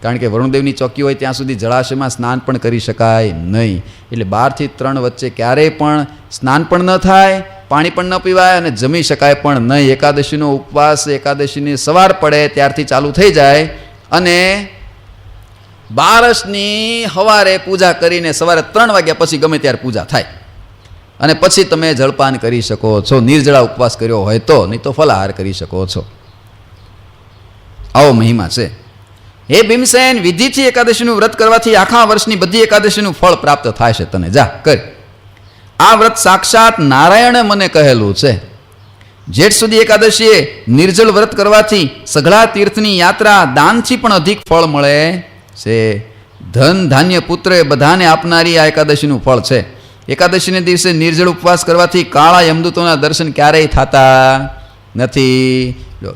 કારણ કે વરુણદેવની ચોકી હોય ત્યાં સુધી જળાશયમાં સ્નાન પણ કરી શકાય નહીં. એટલે 12 થી 3 વચ્ચે ક્યારેય પણ સ્નાન પણ ન થાય, પાણી પણ ન પીવાય અને જમી શકાય પણ નહીં. એકાદશીનો ઉપવાસ એકાદશીની સવાર પડે ત્યારથી ચાલુ થઈ જાય અને 12ની સવારે પૂજા કરીને સવારે 3 વાગ્યા પછી ગમે ત્યારે પૂજા થાય અને પછી તમે જળપાન કરી શકો છો. નિર્જળા ઉપવાસ કર્યો હોય તો, નહીં તો ફલાહાર કરી શકો છો. આવો મહિમા છે. હે ભીમસેન, વિધિથી એકાદશીનું વ્રત કરવાથી આખા વર્ષની બધી એકાદશીનું ફળ પ્રાપ્ત થાય છે. તને જા કર. આ વ્રત સાક્ષાત નારાયણે મને કહેલું છે. જેઠ સુધી એકાદશીએ નિર્જળ વ્રત કરવાથી સઘળા તીર્થની યાત્રા દાનથી પણ અધિક ફળ મળે છે. ધન ધાન્ય પુત્ર એ બધાને આપનારી આ એકાદશીનું ફળ છે. એકાદશીને દિવસે નિર્જળ ઉપવાસ કરવાથી કાળા યમદૂતોના દર્શન ક્યારેય થતા નથી.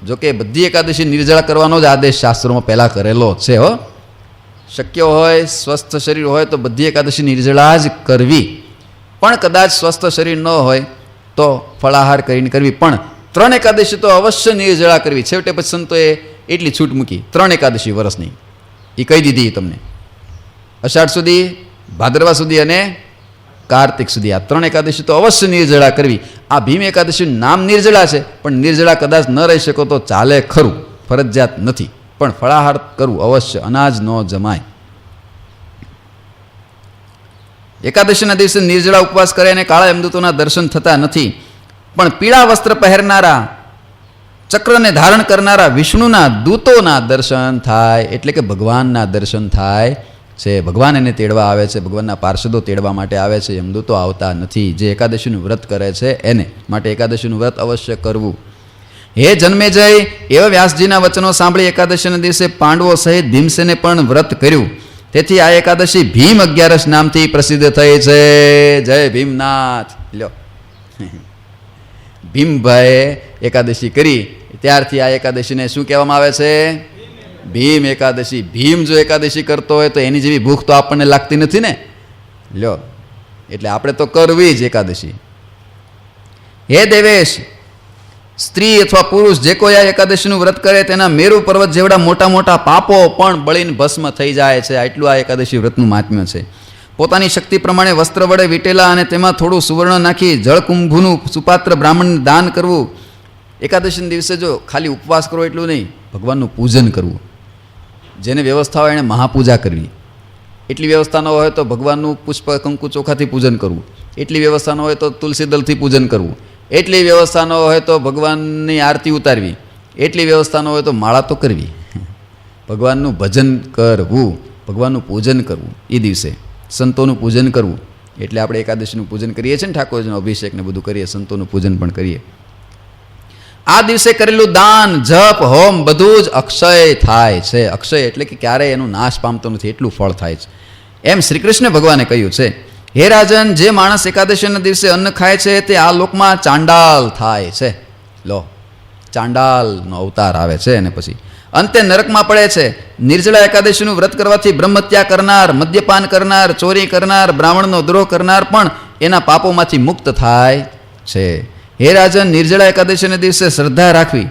જોકે બધી એકાદશી નિર્જળા કરવાનો જ આદેશ શાસ્ત્રોમાં પહેલાં કરેલો છે. હો, શક્ય હોય સ્વસ્થ શરીર હોય તો બધી એકાદશી નિર્જળા જ કરવી. પણ કદાચ સ્વસ્થ શરીર ન હોય તો ફળાહાર કરીને કરવી. પણ 3 એકાદશી તો અવશ્ય નિર્જળા કરવી. છેવટે પછી સંતોએ એટલી છૂટ મૂકી, 3 એકાદશી વર્ષની એ કહી દીધી તમને. અષાઢ સુધી, ભાદરવા સુધી અને કાર્તિક સુધી આ 3 એકાદશી તો અવશ્ય નિર્જળા કરવી. આ ભીમ એકાદશીનું નામ નિર્જળા છે, પણ નિર્જળા કદાચ ન રહી શકો તો ચાલે ખરું, ફરજિયાત નથી. પણ ફળાહાર કરવું અવશ્ય, અનાજ ન જમાય. એકાદશીના દિવસે નિર્જળા ઉપવાસ કરે અને કાળા યમદૂતોના દર્શન થતા નથી. પણ પીળા વસ્ત્ર પહેરનારા, ચક્રને ધારણ કરનારા વિષ્ણુના દૂતોના દર્શન થાય, એટલે કે ભગવાનના દર્શન થાય છે. ભગવાન એને તેડવા આવે છે, ભગવાનના પાર્ષદો તેડવા માટે આવે છે, યમદૂતો આવતા નથી. જે એકાદશીનું વ્રત કરે છે એને માટે એકાદશીનું વ્રત અવશ્ય કરવું. હે જન્મેજય, એવા વ્યાસજીના વચનો સાંભળી એકાદશીના દિવસે પાંડવો સહિત ભીમસેને પણ વ્રત કર્યું. તેથી આ એકાદશી ભીમ 11 નામથી પ્રસિદ્ધ થઈ છે. જય ભીમનાથ. લ્યો, ભીમભાઈએ એકાદશી કરી ત્યારથી આ એકાદશીને શું કહેવામાં આવે છે? ભીમ એકાદશી. ભીમ જો એકાદશી કરતો હોય તો એની જેવી ભૂખ તો આપણને લાગતી નથી ને. લ્યો, એટલે આપણે તો કરવી જ એકાદશી. હે દેવેશ, સ્ત્રી અથવા પુરુષ જે કોઈ આ એકાદશીનું વ્રત કરે તેના મેરુ પર્વત જેવડા મોટા મોટા પાપો પણ બળીને ભસ્મ થઈ જાય છે. આટલું આ એકાદશી વ્રતનું મહાત્મ્ય છે. પોતાની શક્તિ પ્રમાણે વસ્ત્ર વડે વીટેલા અને તેમાં થોડું સુવર્ણ નાખી જળકુંભનું સુપાત્ર બ્રાહ્મણને દાન કરવું. એકાદશીના દિવસે જો ખાલી ઉપવાસ કરવો એટલું નહીં, ભગવાનનું પૂજન કરવું. જેને વ્યવસ્થા હોય એણે મહાપૂજા કરવી. એટલી વ્યવસ્થા ન હોય તો ભગવાનનું પુષ્પ કંકુ ચોખાથી પૂજન કરવું. એટલી વ્યવસ્થા ન હોય તો તુલસી દલથી પૂજન કરવું. એટલી વ્યવસ્થા ન હોય તો ભગવાનની આરતી ઉતારવી. એટલી વ્યવસ્થા ન હોય તો માળા તો કરવી. ભગવાનનું ભજન કરવું, ભગવાનનું પૂજન કરવું. એ દિવસે સંતોનું પૂજન કરવું. એટલે આપણે એકાદશીનું પૂજન કરીએ છીએ ને, ઠાકોરજીનો અભિષેક ને બધું કરીએ, સંતોનું પૂજન પણ કરીએ. આ દિવસે કરેલું દાન, જપ, હોમ બધું જ અક્ષય થાય છે. અક્ષય એટલે કે ક્યારેય એનું નાશ પામતો નથી, એટલું ફળ થાય છે. એમ શ્રી કૃષ્ણ ભગવાને કહ્યું છે. હે રાજન, જે માણસ એકાદશીના દિવસે અન્ન ખાય છે તે આ લોકમાં ચાંડાલ થાય છે. લો, ચાંડાલનો અવતાર આવે છે. અને પછી અંતે નરકમાં પડે છે. નિર્જળા એકાદશીનું વ્રત કરવાથી બ્રહ્મહત્યા કરનાર, મદ્યપાન કરનાર, ચોરી કરનાર, બ્રાહ્મણનો દ્રોહ કરનાર પણ એના પાપોમાંથી મુક્ત થાય છે. હે રાજન, નિર્જળા એકાદશીના દિવસે શ્રદ્ધા રાખવી,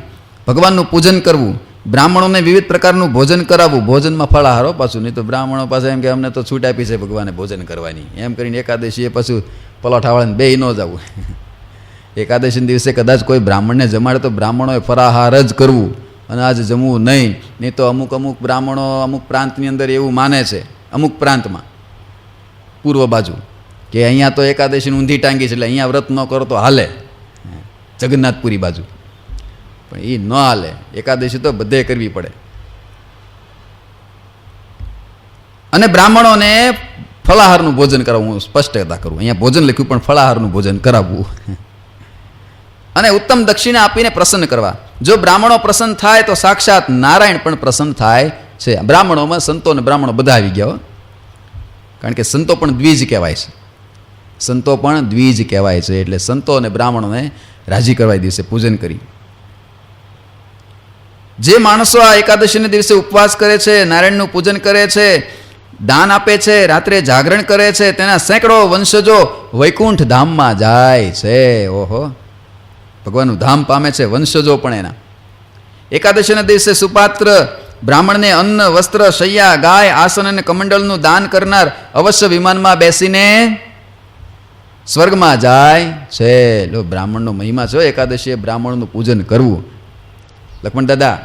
ભગવાનનું પૂજન કરવું, બ્રાહ્મણોને વિવિધ પ્રકારનું ભોજન કરાવવું. ભોજનમાં ફળાહારો પાછું, નહીં તો બ્રાહ્મણો પાસે એમ કે અમને તો છૂટ આપી છે ભગવાને ભોજન કરવાની, એમ કરીને એકાદશી એ પાછું પલોઠાવાળાને બે ન જવું. એકાદશીના દિવસે કદાચ કોઈ બ્રાહ્મણને જમાડે તો બ્રાહ્મણોએ ફરાહાર જ કરવું, અનાજ જમવું નહીં તો અમુક બ્રાહ્મણો અમુક પ્રાંતની અંદર એવું માને છે, અમુક પ્રાંતમાં પૂર્વ બાજુ, કે અહીંયા તો એકાદશીની ઊંધી ટાંગી છે એટલે અહીંયા વ્રત ન કરો તો હાલે. જગન્નાથપુરી બાજુ પણ એ ન હાલે, એકાદશી તો બધે કરવી પડે. અને બ્રાહ્મણોને ફળાહારનું ભોજન કરાવવું, હું સ્પષ્ટતા કરું, અહીંયા ભોજન લખ્યું પણ ફળાહારનું ભોજન કરાવવું. અને ઉત્તમ દક્ષિણા આપીને પ્રસન્ન કરવા. જો બ્રાહ્મણો પ્રસન્ન થાય તો સાક્ષાત નારાયણ પણ પ્રસન્ન થાય છે. બ્રાહ્મણોમાં સંતો અને બ્રાહ્મણો બધા આવી ગયા, કારણ કે સંતો પણ દ્વિજ કહેવાય છે. સંતો પણ દ્વિજ કહેવાય છે, એટલે સંતો અને બ્રાહ્મણોને રાજી કરવા દિવસે પૂજન કરી. જે માણસો આ એકાદશીના દિવસે ઉપવાસ કરે છે, નારાયણનું પૂજન કરે છે, દાન આપે છે, રાત્રે જાગરણ કરે છે, તેના સેંકડો વંશજો વૈકુંઠ ધામમાં જાય છે. ઓહો, ભગવાનનું ધામ પામે છે વંશજો પણ એના. એકાદશીના દિવસે સુપાત્ર બ્રાહ્મણને અન્ન, વસ્ત્ર, શૈયા, ગાય, આસન અને કમંડલનું દાન કરનાર અવશ્ય વિમાનમાં બેસીને સ્વર્ગમાં જાય છે. લો, બ્રાહ્મણનો મહિમા છે. એકાદશીએ બ્રાહ્મણનું પૂજન કરવું. લક્ષ્મણ દાદા,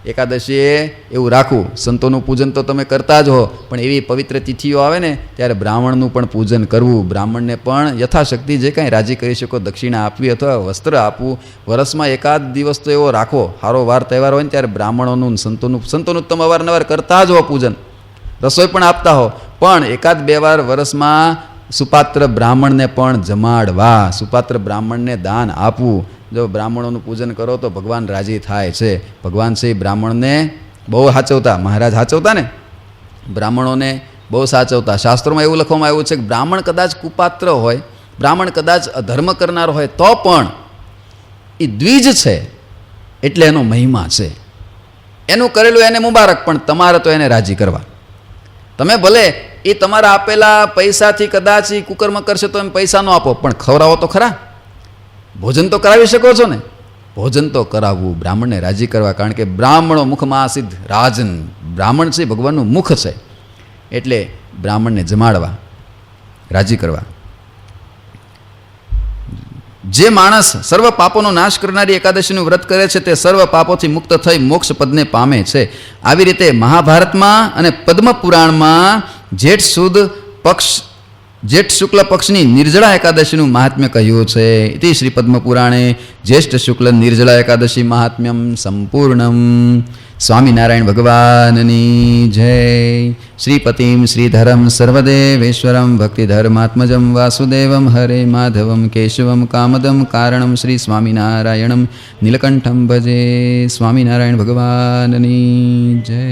એકાદશીએ એવું રાખવું, સંતોનું પૂજન તો તમે કરતા જ હો, પણ એવી પવિત્ર તિથિઓ આવે ને ત્યારે બ્રાહ્મણનું પણ પૂજન કરવું. બ્રાહ્મણને પણ યથાશક્તિ જે કાંઈ રાજી કરી શકો, દક્ષિણા આપવી અથવા વસ્ત્ર આપવું. વર્ષમાં એકાદ દિવસ તો એવો રાખો, સારો વાર તહેવાર હોય ને ત્યારે બ્રાહ્મણોનું, સંતોનું તમે અવારનવાર કરતા જ હો પૂજન, રસોઈ પણ આપતા હો, પણ એકાદ બે વાર વર્ષમાં સુપાત્ર બ્રાહ્મણને પણ જમાડવા, સુપાત્ર બ્રાહ્મણને દાન આપવું. જો બ્રાહ્મણોનું પૂજન કરો તો ભગવાન રાજી થાય છે. ભગવાન શ્રી બ્રાહ્મણને બહુ સાચવતા, મહારાજ સાચવતા ને, બ્રાહ્મણોને બહુ સાચવતા. શાસ્ત્રોમાં એવું લખવામાં આવ્યું છે કે બ્રાહ્મણ કદાચ કુપાત્ર હોય, બ્રાહ્મણ કદાચ અધર્મ કરનાર હોય તો પણ એ દ્વિજ છે એટલે એનો મહિમા છે. એનું કરેલું એને મુબારક, પણ તમારે તો એને રાજી કરવા. તમે ભલે એ તમારા આપેલા પૈસાથી કદાચ એ કુકર્મ કરશે તો એમ પૈસા ન આપો, પણ ખવડાવો તો ખરા, ભોજન તો કરાવી શકો છો ને. ભોજન તો કરાવવું, બ્રાહ્મણને રાજી કરવા, કારણ કે બ્રાહ્મણો મુખમાં સિદ્ધ રાજન, બ્રાહ્મણ છે ભગવાનનું મુખ છે, એટલે બ્રાહ્મણને જમાડવા, રાજી કરવા. જે માણસ સર્વ પાપોનો નાશ કરનારી એકાદશીનું વ્રત કરે છે તે સર્વ પાપોથી મુક્ત થઈ મોક્ષ પદને પામે છે. આવી રીતે મહાભારતમાં અને પદ્મ પુરાણમાં જેઠ શુક્લ પક્ષની નિર્જળા એકાદશીનું મહાત્મ્ય કહ્યું છે. ઇતિ શ્રી પદ્મપુરાણે જ્યેષ્ઠ શુક્લ નિર્જળા એકાદશી મહાત્મ્યમ સંપૂર્ણમ. સ્વામિનારાયણ ભગવાનની જય. શ્રીપતિમ શ્રીધરમ સર્વદેવેશ્વરમ ભક્તિધર્માત્મજમ વાસુદેવમ હરે માધવમ કેશવમ કામદમ કારણમ શ્રી સ્વામિનારાયણમ નીલકંઠમ ભજે. સ્વામિનારાયણ ભગવાનની જય.